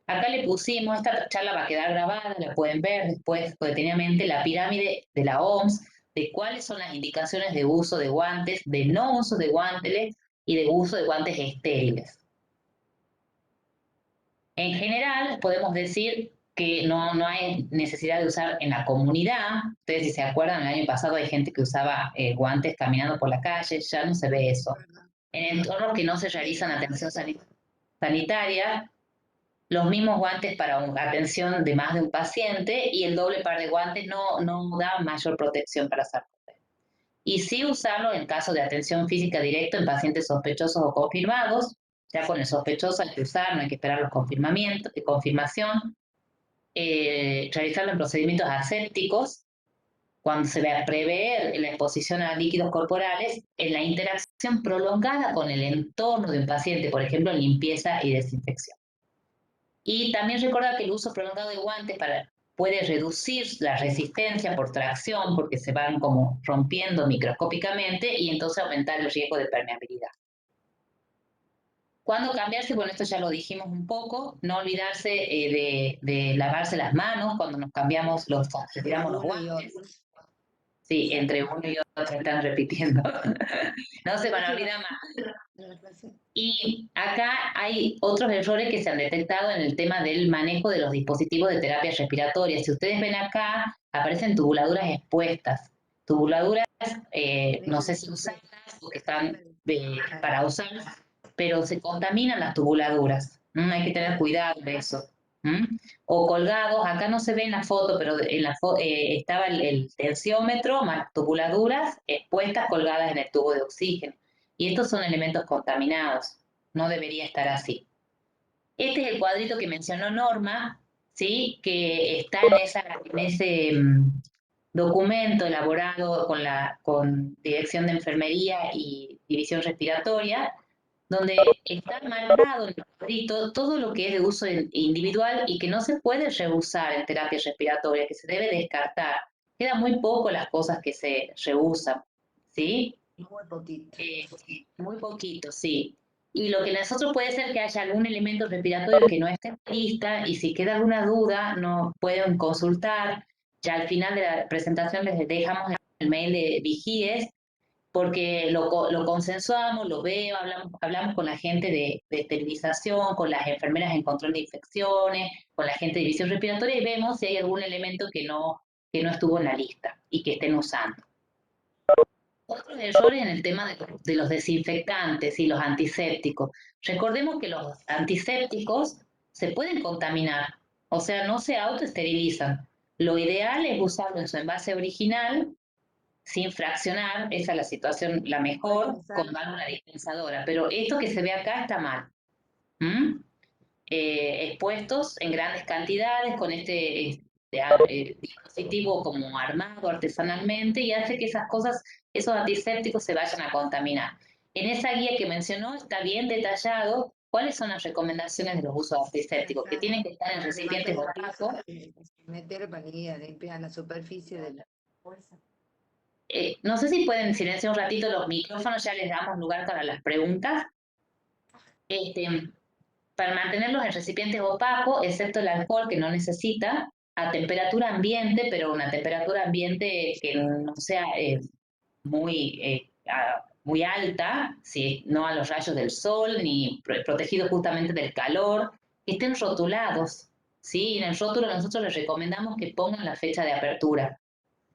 Acá le pusimos, esta charla va a quedar grabada, la pueden ver después detenidamente, la pirámide de la OMS, de cuáles son las indicaciones de uso de guantes, de no uso de guantes y de uso de guantes estériles. En general, podemos decir que no hay necesidad de usar en la comunidad. Ustedes, si se acuerdan, el año pasado hay gente que usaba guantes caminando por la calle, ya no se ve eso. En entornos que no se realizan atención sanitaria, los mismos guantes para atención de más de un paciente, y el doble par de guantes no da mayor protección para salud. Y sí usarlo en caso de atención física directa en pacientes sospechosos o confirmados. Ya con el sospechoso hay que usar, no hay que esperar los confirmación. Realizarlo en procedimientos asépticos, cuando se va a prever la exposición a líquidos corporales, en la interacción prolongada con el entorno de un paciente, por ejemplo, en limpieza y desinfección. Y también recordar que el uso prolongado de guantes puede reducir la resistencia por tracción, porque se van como rompiendo microscópicamente, y entonces aumentar el riesgo de permeabilidad. ¿Cuándo cambiarse? Bueno, esto ya lo dijimos un poco. No olvidarse de lavarse las manos cuando nos cambiamos retiramos los guantes. Sí, entre uno y otro están repitiendo. No se van a olvidar más. Y acá hay otros errores que se han detectado en el tema del manejo de los dispositivos de terapia respiratoria. Si ustedes ven acá, aparecen tubuladuras expuestas. Tubuladuras, no sé si usadas o que están para usar, pero se contaminan las tubuladuras. Hay que tener cuidado de eso. O colgados, acá no se ve en la foto, pero en la estaba el tensiómetro más tubuladuras expuestas colgadas en el tubo de oxígeno. Y estos son elementos contaminados. No debería estar así. Este es el cuadrito que mencionó Norma, ¿sí? Que está en ese documento elaborado con Dirección de Enfermería y División Respiratoria, donde está marcado en el cuadrito todo lo que es de uso individual y que no se puede reusar en terapia respiratoria, que se debe descartar. Quedan muy poco las cosas que se reusan, ¿sí? Muy poquito. Muy poquito, sí. Y lo que nosotros puede ser que haya algún elemento respiratorio que no esté en la lista, y si queda alguna duda, nos pueden consultar. Ya al final de la presentación les dejamos el mail de Vigíes, porque lo consensuamos, lo veo, hablamos con la gente de esterilización, con las enfermeras en control de infecciones, con la gente de visión respiratoria y vemos si hay algún elemento que no estuvo en la lista y que estén usando. Otros errores en el tema de los desinfectantes y los antisépticos. Recordemos que los antisépticos se pueden contaminar, o sea, no se autoesterilizan. Lo ideal es usarlo en su envase original, sin fraccionar, esa es la situación la mejor, con válvula dispensadora. Pero esto que se ve acá está mal. Expuestos en grandes cantidades con este dispositivo como armado artesanalmente y hace que esas cosas, esos antisépticos se vayan a contaminar. En esa guía que mencionó está bien detallado cuáles son las recomendaciones de los usos antisépticos, que tienen que estar en recipientes opacos. Meter para limpiar la superficie de la bolsa. No sé si pueden silenciar un ratito los micrófonos, ya les damos lugar para las preguntas. Para mantenerlos en recipientes opacos, excepto el alcohol que no necesita, a temperatura ambiente, pero una temperatura ambiente que no sea muy alta, ¿sí? No a los rayos del sol, ni protegidos justamente del calor, que estén rotulados. ¿Sí? En el rótulo nosotros les recomendamos que pongan la fecha de apertura,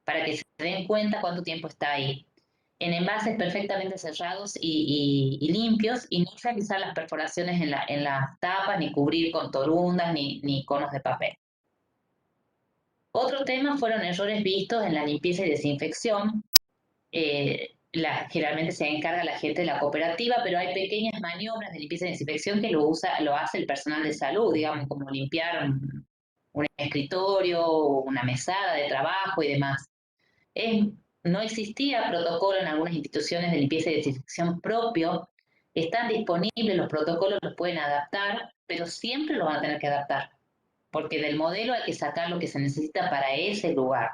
para que se den cuenta cuánto tiempo está ahí. En envases perfectamente cerrados y limpios, y no realizar las perforaciones en las tapas, ni cubrir con torundas, ni conos de papel. Otro tema fueron errores vistos en la limpieza y desinfección. Generalmente se encarga la gente de la cooperativa, pero hay pequeñas maniobras de limpieza y desinfección que lo hace el personal de salud, digamos, como limpiar un escritorio, una mesada de trabajo y demás. No existía protocolo en algunas instituciones de limpieza y desinfección propio. Están disponibles los protocolos, los pueden adaptar, pero siempre los van a tener que adaptar, porque del modelo hay que sacar lo que se necesita para ese lugar.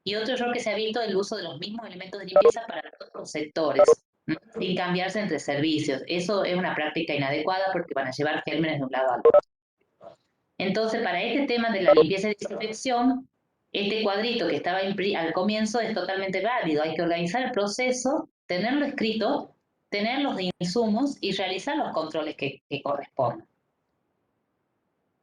Y otro error que se ha visto es el uso de los mismos elementos de limpieza para otros sectores, ¿no? Sin cambiarse entre servicios. Eso es una práctica inadecuada porque van a llevar gérmenes de un lado al otro. Entonces, para este tema de la limpieza y desinfección, este cuadrito que estaba al comienzo es totalmente válido. Hay que organizar el proceso, tenerlo escrito, tener los insumos y realizar los controles que correspondan.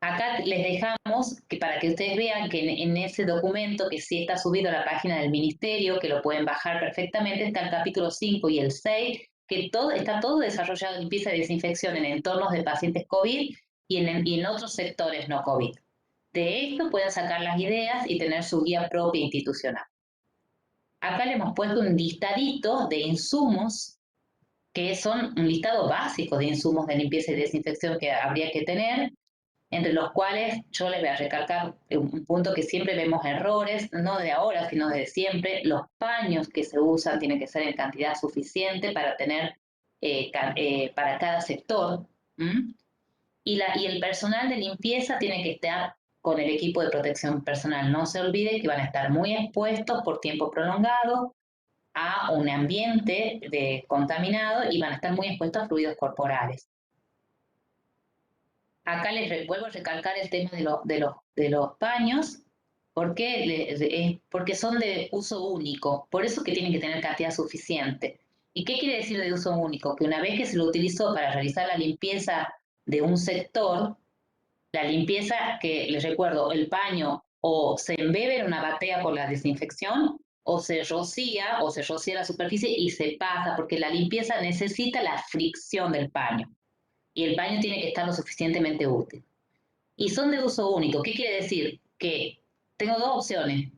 Acá les dejamos que para que ustedes vean que en ese documento que sí está subido a la página del Ministerio, que lo pueden bajar perfectamente, está el capítulo 5 y el 6, que está todo desarrollado en limpieza y desinfección en entornos de pacientes COVID y en otros sectores no COVID. De esto pueden sacar las ideas y tener su guía propia institucional. Acá le hemos puesto un listadito de insumos, que son un listado básico de insumos de limpieza y desinfección que habría que tener, entre los cuales yo les voy a recalcar un punto que siempre vemos errores, no de ahora, sino de siempre. Los paños que se usan tienen que ser en cantidad suficiente para tener para cada sector. Y el personal de limpieza tiene que estar con el equipo de protección personal. No se olvide que van a estar muy expuestos por tiempo prolongado a un ambiente contaminado y van a estar muy expuestos a fluidos corporales. Acá les vuelvo a recalcar el tema de los paños, porque son de uso único, por eso que tienen que tener cantidad suficiente. ¿Y qué quiere decir de uso único? Que una vez que se lo utilizó para realizar la limpieza de un sector, la limpieza, que les recuerdo, el paño o se embebe en una batea por la desinfección, o se rocía la superficie y se pasa, porque la limpieza necesita la fricción del paño. Y el paño tiene que estar lo suficientemente útil. Y son de uso único. ¿Qué quiere decir? Que tengo dos opciones.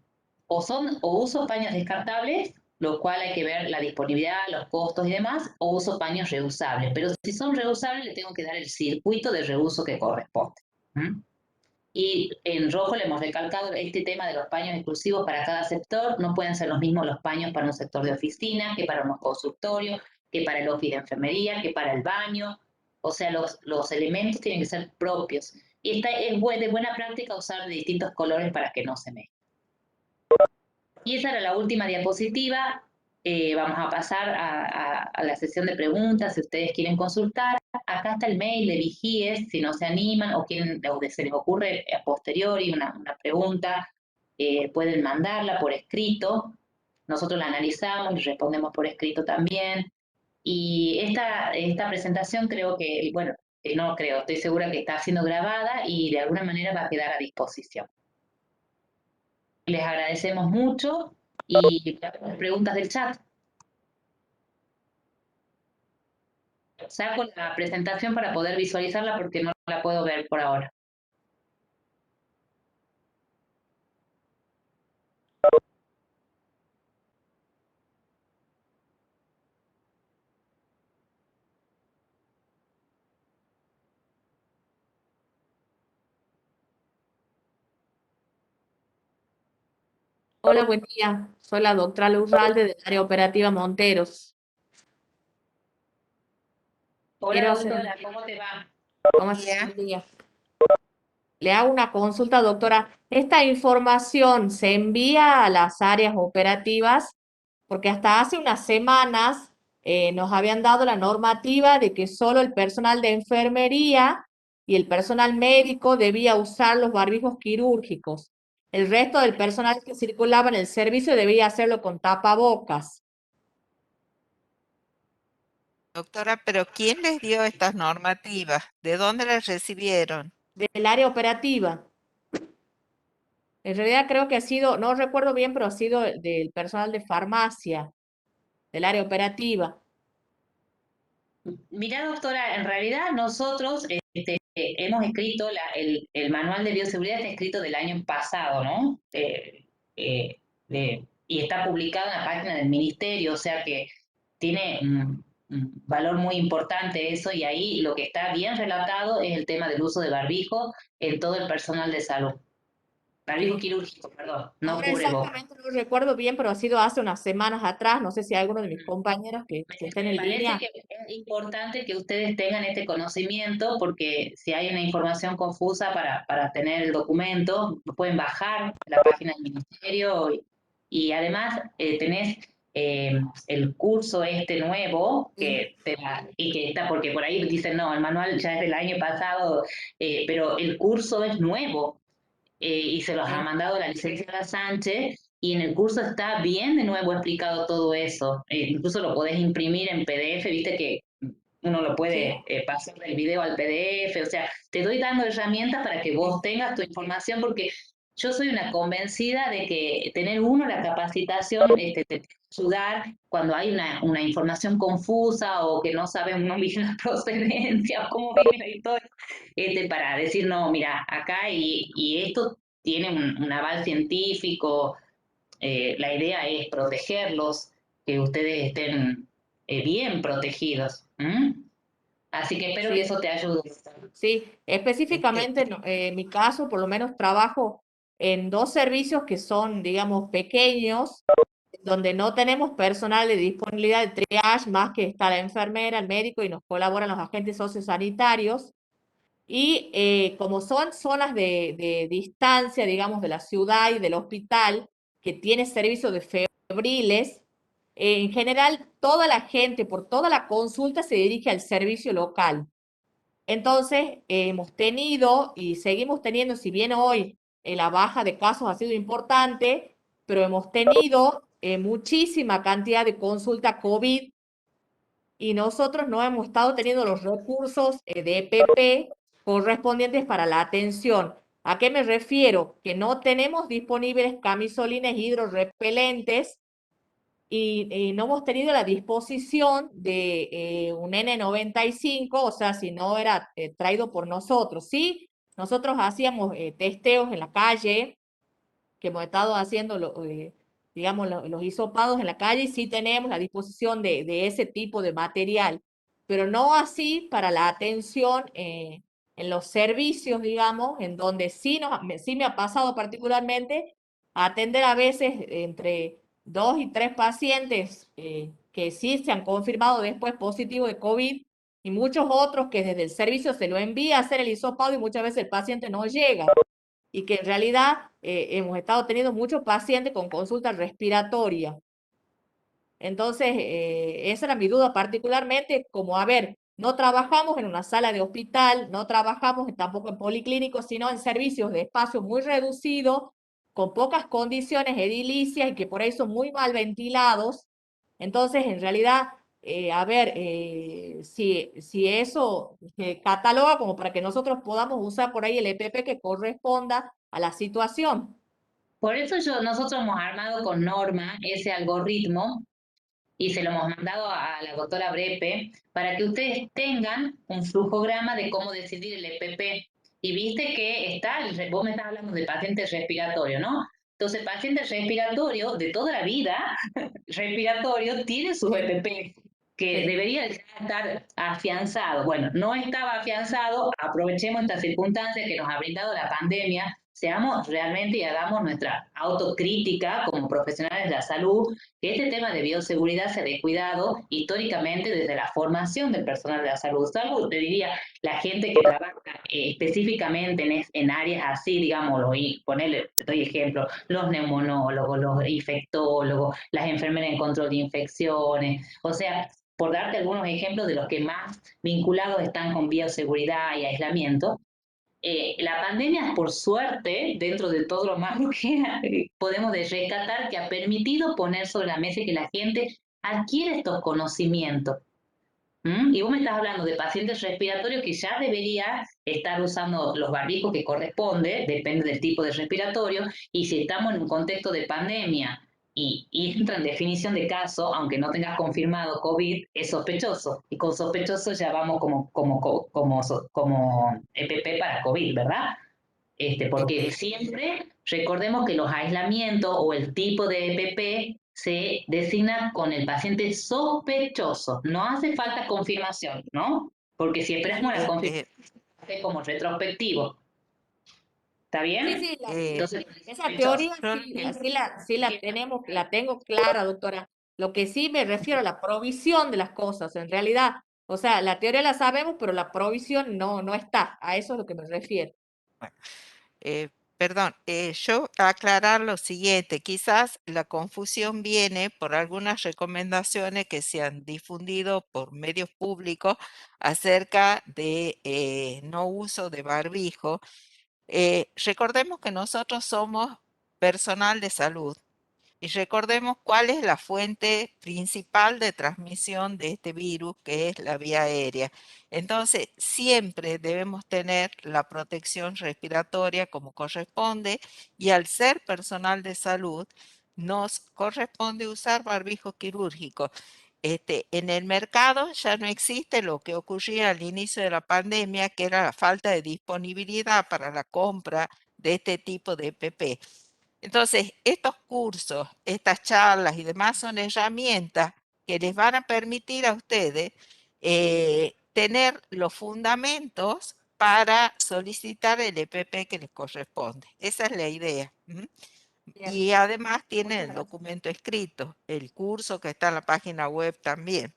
O uso paños descartables, lo cual hay que ver la disponibilidad, los costos y demás, o uso paños reusables. Pero si son reusables, le tengo que dar el circuito de reuso que corresponde. Y en rojo le hemos recalcado este tema de los paños exclusivos para cada sector. No pueden ser los mismos los paños para un sector de oficina, que para un consultorio, que para el office de enfermería, que para el baño. O sea, los elementos tienen que ser propios. Y es de buena práctica usar de distintos colores para que no se mezclen. Y esa era la última diapositiva. Vamos a pasar a la sesión de preguntas, si ustedes quieren consultar. Acá está el mail de Vigíes, si no se animan o se les ocurre a posteriori una pregunta, pueden mandarla por escrito. nosotros la analizamos y respondemos por escrito también. Y esta presentación creo que, bueno, no creo, estoy segura que está siendo grabada y de alguna manera va a quedar a disposición. Les agradecemos mucho y preguntas del chat. Saco la presentación para poder visualizarla porque no la puedo ver por ahora. Hola, buen día. Soy la doctora Luzralde del área operativa Monteros. Hola, Quiero hacer, doctora, ¿cómo te va? ¿cómo está? Buen día. Le hago una consulta, doctora. ¿Esta información se envía a las áreas operativas? Porque hasta hace unas semanas nos habían dado la normativa de que solo el personal de enfermería y el personal médico debía usar los barbijos quirúrgicos. El resto del personal que circulaba en el servicio debía hacerlo con tapabocas. Doctora, pero ¿quién les dio estas normativas? ¿De dónde las recibieron? Del área operativa. En realidad creo que ha sido, no recuerdo bien, pero ha sido del personal de farmacia, del área operativa. Mirá, doctora, en realidad nosotros hemos escrito, el manual de bioseguridad está escrito del año pasado, ¿no? Y está publicado en la página del ministerio, o sea que tiene un valor muy importante eso, y ahí lo que está bien relatado es el tema del uso de barbijo en todo el personal de salud. Barbijo quirúrgico, perdón, no Ahora cubreboca. exactamente no recuerdo bien, pero ha sido hace unas semanas atrás. No sé si hay alguno de mis compañeros que estén Me en parece línea. que es importante que ustedes tengan este conocimiento, porque si hay una información confusa para tener el documento, lo pueden bajar de la página del ministerio y además tenés el curso este nuevo y que está, porque por ahí dicen, no, el manual ya es del año pasado, pero el curso es nuevo. Y se los ha mandado la licenciada Sánchez, y en el curso está bien de nuevo explicado todo eso. Incluso lo podés imprimir en PDF, viste que uno lo puede pasar del video al PDF, o sea, te doy dando herramientas para que vos tengas tu información, porque yo soy una convencida de que tener uno la capacitación te puede ayudar cuando hay una información confusa o que no sabe uno bien la procedencia o cómo viene la historia, para decir, no, mira, acá y esto tiene un aval científico, la idea es protegerlos, que ustedes estén bien protegidos. Así que espero que Sí, eso te ayude. sí. Específicamente, en mi caso, por lo menos trabajo en dos servicios que son, digamos, pequeños, donde no tenemos personal de disponibilidad de triage, más que está la enfermera, el médico y nos colaboran los agentes sociosanitarios. Y como son zonas de distancia, digamos, de la ciudad y del hospital, que tiene servicio de febriles, en general toda la gente por toda la consulta se dirige al servicio local. Entonces, hemos tenido y seguimos teniendo, si bien hoy la baja de casos ha sido importante, pero hemos tenido muchísima cantidad de consulta COVID y nosotros no hemos estado teniendo los recursos de EPP correspondientes para la atención. ¿A qué me refiero? Que no tenemos disponibles camisolines hidrorrepelentes y no hemos tenido la disposición de un N95, o sea, si no era traído por nosotros. Sí, nosotros hacíamos testeos en la calle, que hemos estado haciendo, digamos, los hisopados en la calle, y sí tenemos la disposición de ese tipo de material, pero no así para la atención en los servicios, digamos, en donde sí me ha pasado particularmente atender a veces entre 2 y 3 pacientes que sí se han confirmado después positivos de COVID, y muchos otros que desde el servicio se lo envía a hacer el hisopado y muchas veces el paciente no llega, y que en realidad hemos estado teniendo muchos pacientes con consulta respiratoria. Entonces, esa era mi duda particularmente, como, a ver, no trabajamos en una sala de hospital, no trabajamos tampoco en policlínicos, sino en servicios de espacio muy reducido, con pocas condiciones edilicias y que por ahí son muy mal ventilados. Entonces, en realidad, a ver, si eso se cataloga como para que nosotros podamos usar por ahí el EPP que corresponda a la situación. Por eso nosotros hemos armado con Norma ese algoritmo y se lo hemos mandado a la doctora Brepe para que ustedes tengan un flujograma de cómo decidir el EPP. Y viste que vos me estás hablando de pacientes respiratorios, ¿no? Entonces, paciente respiratorio de toda la vida, respiratorio, tiene su EPP, que Sí. debería ya estar afianzado. Bueno, no estaba afianzado, aprovechemos estas circunstancias que nos ha brindado la pandemia, seamos realmente y hagamos nuestra autocrítica como profesionales de la salud, que este tema de bioseguridad se ha descuidado históricamente desde la formación del personal de la salud. Salvo, te diría, la gente que trabaja específicamente en áreas así, digámoslo, y ponerle, te doy ejemplo, los neumonólogos, los infectólogos, las enfermeras en control de infecciones, o sea, por darte algunos ejemplos de los que más vinculados están con bioseguridad y aislamiento. La pandemia, por suerte, dentro de todo lo malo que podemos rescatar, que ha permitido poner sobre la mesa y que la gente adquiere estos conocimientos. Y vos me estás hablando de pacientes respiratorios que ya debería estar usando los barbijos que corresponde, depende del tipo de respiratorio, y si estamos en un contexto de pandemia y entra en definición de caso, aunque no tengas confirmado COVID, es sospechoso. Y con sospechoso ya vamos como EPP para COVID, ¿verdad? Porque siempre recordemos que los aislamientos o el tipo de EPP se designa con el paciente sospechoso. No hace falta confirmación, ¿no? Porque si esperamos la confirmación, es como retrospectivo. ¿Está bien? Sí, Entonces, esa teoría yo sí la tenemos, la tengo clara, doctora. Lo que sí me refiero a la provisión de las cosas, en realidad, o sea, la teoría la sabemos, pero la provisión no está. A eso es lo que me refiero. Bueno, perdón, yo aclarar lo siguiente, quizás la confusión viene por algunas recomendaciones que se han difundido por medios públicos acerca de no uso de barbijo. Recordemos que nosotros somos personal de salud. Y recordemos cuál es la fuente principal de transmisión de este virus, que es la vía aérea. Entonces, siempre debemos tener la protección respiratoria como corresponde y al ser personal de salud, nos corresponde usar barbijo quirúrgico. En el mercado ya no existe lo que ocurría al inicio de la pandemia, que era la falta de disponibilidad para la compra de este tipo de EPP. Entonces, estos cursos, estas charlas y demás son herramientas que les van a permitir a ustedes tener los fundamentos para solicitar el EPP que les corresponde. Esa es la idea. Bien, Y además tienen muchas el gracias. documento escrito, el curso que está en la página web también.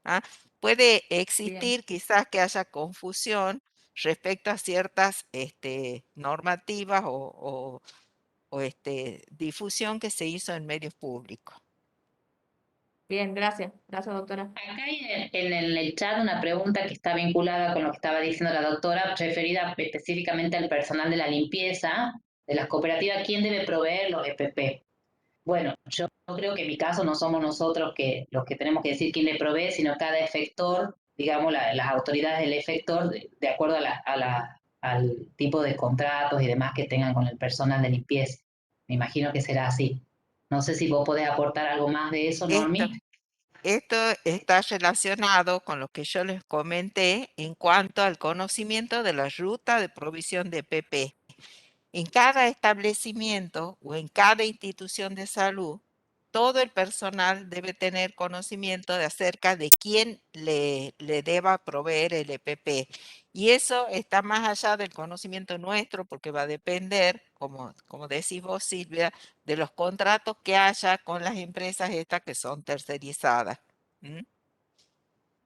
¿ah? Puede Bien, existir quizás que haya confusión respecto a ciertas normativas o difusión que se hizo en medios públicos. bien, gracias. Gracias, doctora. Acá hay en el chat una pregunta que está vinculada con lo que estaba diciendo la doctora, referida específicamente al personal de la limpieza de las cooperativas. ¿Quién debe proveer los EPP? Bueno, yo creo que en mi caso no somos nosotros los que tenemos que decir quién le provee, sino cada efector, digamos, las autoridades del efector, de acuerdo al tipo de contratos y demás que tengan con el personal de limpieza. Me imagino que será así. No sé si vos podés aportar algo más de eso, Esto, Normi. esto está relacionado con lo que yo les comenté en cuanto al conocimiento de la ruta de provisión de EPP. En cada establecimiento o en cada institución de salud, todo el personal debe tener conocimiento de acerca de quién le deba proveer el EPP. Y eso está más allá del conocimiento nuestro porque va a depender, como decís vos, Silvia, de los contratos que haya con las empresas estas que son tercerizadas.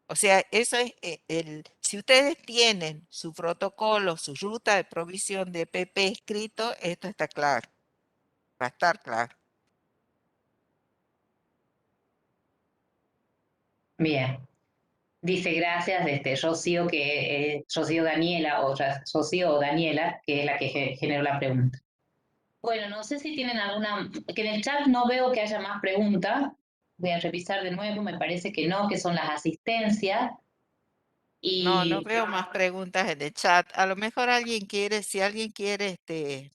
O sea, eso es si ustedes tienen su protocolo, su ruta de provisión de EPP escrito, esto está claro, va a estar claro. Bien. Dice gracias, Rocío, Rocío Daniela, Rocío o Daniela, que es la que generó la pregunta. Bueno, no sé si tienen alguna, que en el chat no veo que haya más preguntas. Voy a revisar de nuevo, me parece que no, que son las asistencias. No Y veo más preguntas en el chat. A lo mejor alguien quiere, si alguien quiere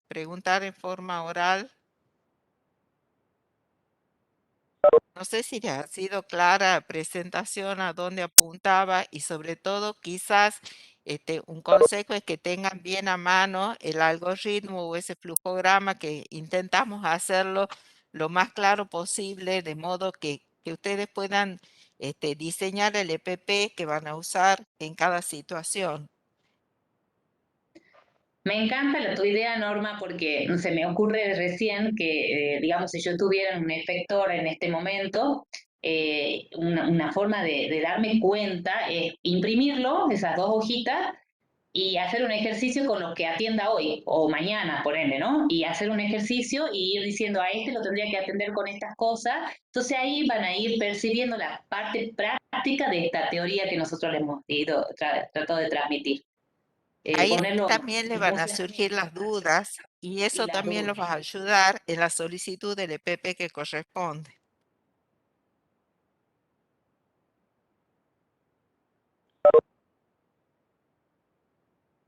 preguntar en forma oral. No sé si les ha sido clara la presentación a dónde apuntaba y sobre todo quizás un consejo es que tengan bien a mano el algoritmo o ese flujograma que intentamos hacerlo lo más claro posible de modo que ustedes puedan diseñar el EPP que van a usar en cada situación. me encanta tu idea, Norma, porque no se me ocurre recién que, digamos, si yo tuviera un efector en este momento, una forma de darme cuenta es imprimirlo, esas dos hojitas, y hacer un ejercicio con los que atienda hoy o mañana, por ende, ¿no? Y hacer un ejercicio y ir diciendo a este lo tendría que atender con estas cosas. Entonces ahí van a ir percibiendo la parte práctica de esta teoría que nosotros le hemos ido tratado de transmitir. Ahí Ponerlo también le van a surgir las dudas y eso las también los dudas. va a ayudar en la solicitud del EPP que corresponde.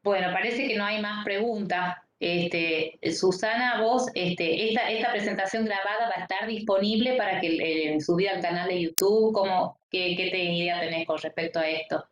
Bueno, parece que no hay más preguntas. Susana, vos, esta presentación grabada va a estar disponible para que subir al canal de YouTube. ¿Qué idea tenés con respecto a esto?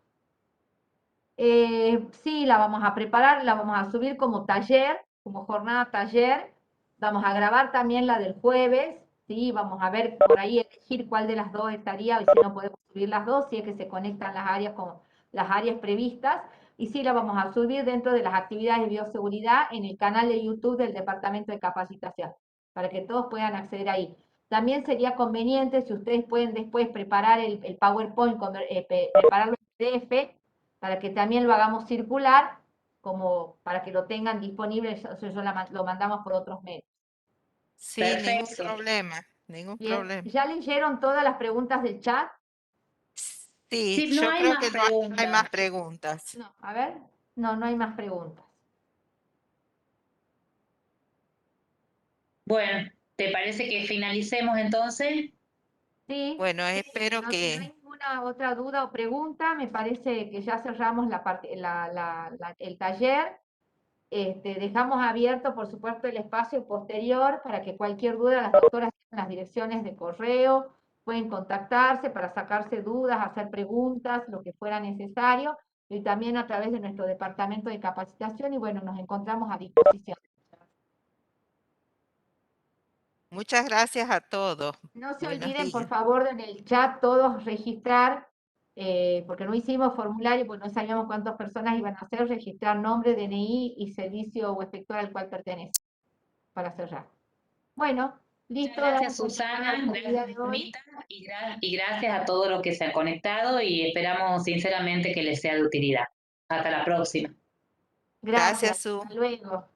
Sí, la vamos a preparar, la vamos a subir como taller, como jornada taller. Vamos a grabar también la del jueves, ¿sí? Vamos a ver por ahí, elegir cuál de las dos estaría, y si no podemos subir las dos, si es que se conectan las áreas con las áreas previstas. Y sí, la vamos a subir dentro de las actividades de bioseguridad en el canal de YouTube del Departamento de Capacitación, para que todos puedan acceder ahí. También sería conveniente, si ustedes pueden después preparar el PowerPoint, prepararlo en PDF, para que también lo hagamos circular, como para que lo tengan disponible, eso lo mandamos por otros medios. Sí, ningún Perfecto. problema, ningún Bien, problema. ¿ya leyeron todas las preguntas del chat? Sí, Sí, no yo hay creo más que no hay más preguntas. preguntas. No, a ver, no hay más preguntas. Bueno, ¿te parece que finalicemos entonces? Sí, Bueno, espero no, si no hay que ninguna otra duda o pregunta, me parece que ya cerramos el taller. Dejamos abierto, por supuesto, el espacio posterior para que cualquier duda, las doctoras tienen las direcciones de correo, pueden contactarse para sacarse dudas, hacer preguntas, lo que fuera necesario, y también a través de nuestro departamento de capacitación, y bueno, nos encontramos a disposición. muchas gracias a todos. No se Buenos olviden, por días. favor, en el chat todos registrar, porque no hicimos formulario, porque no sabíamos cuántas personas iban a hacer, registrar nombre, DNI y servicio o efector al cual pertenece, para cerrar. Bueno, listo, Muchas damos gracias, por terminada Susana. el día Gracias, de hoy. Normita. Y gracias a todos los que se han conectado y esperamos sinceramente que les sea de utilidad. Hasta la próxima. Gracias, Gracias, Su. hasta luego.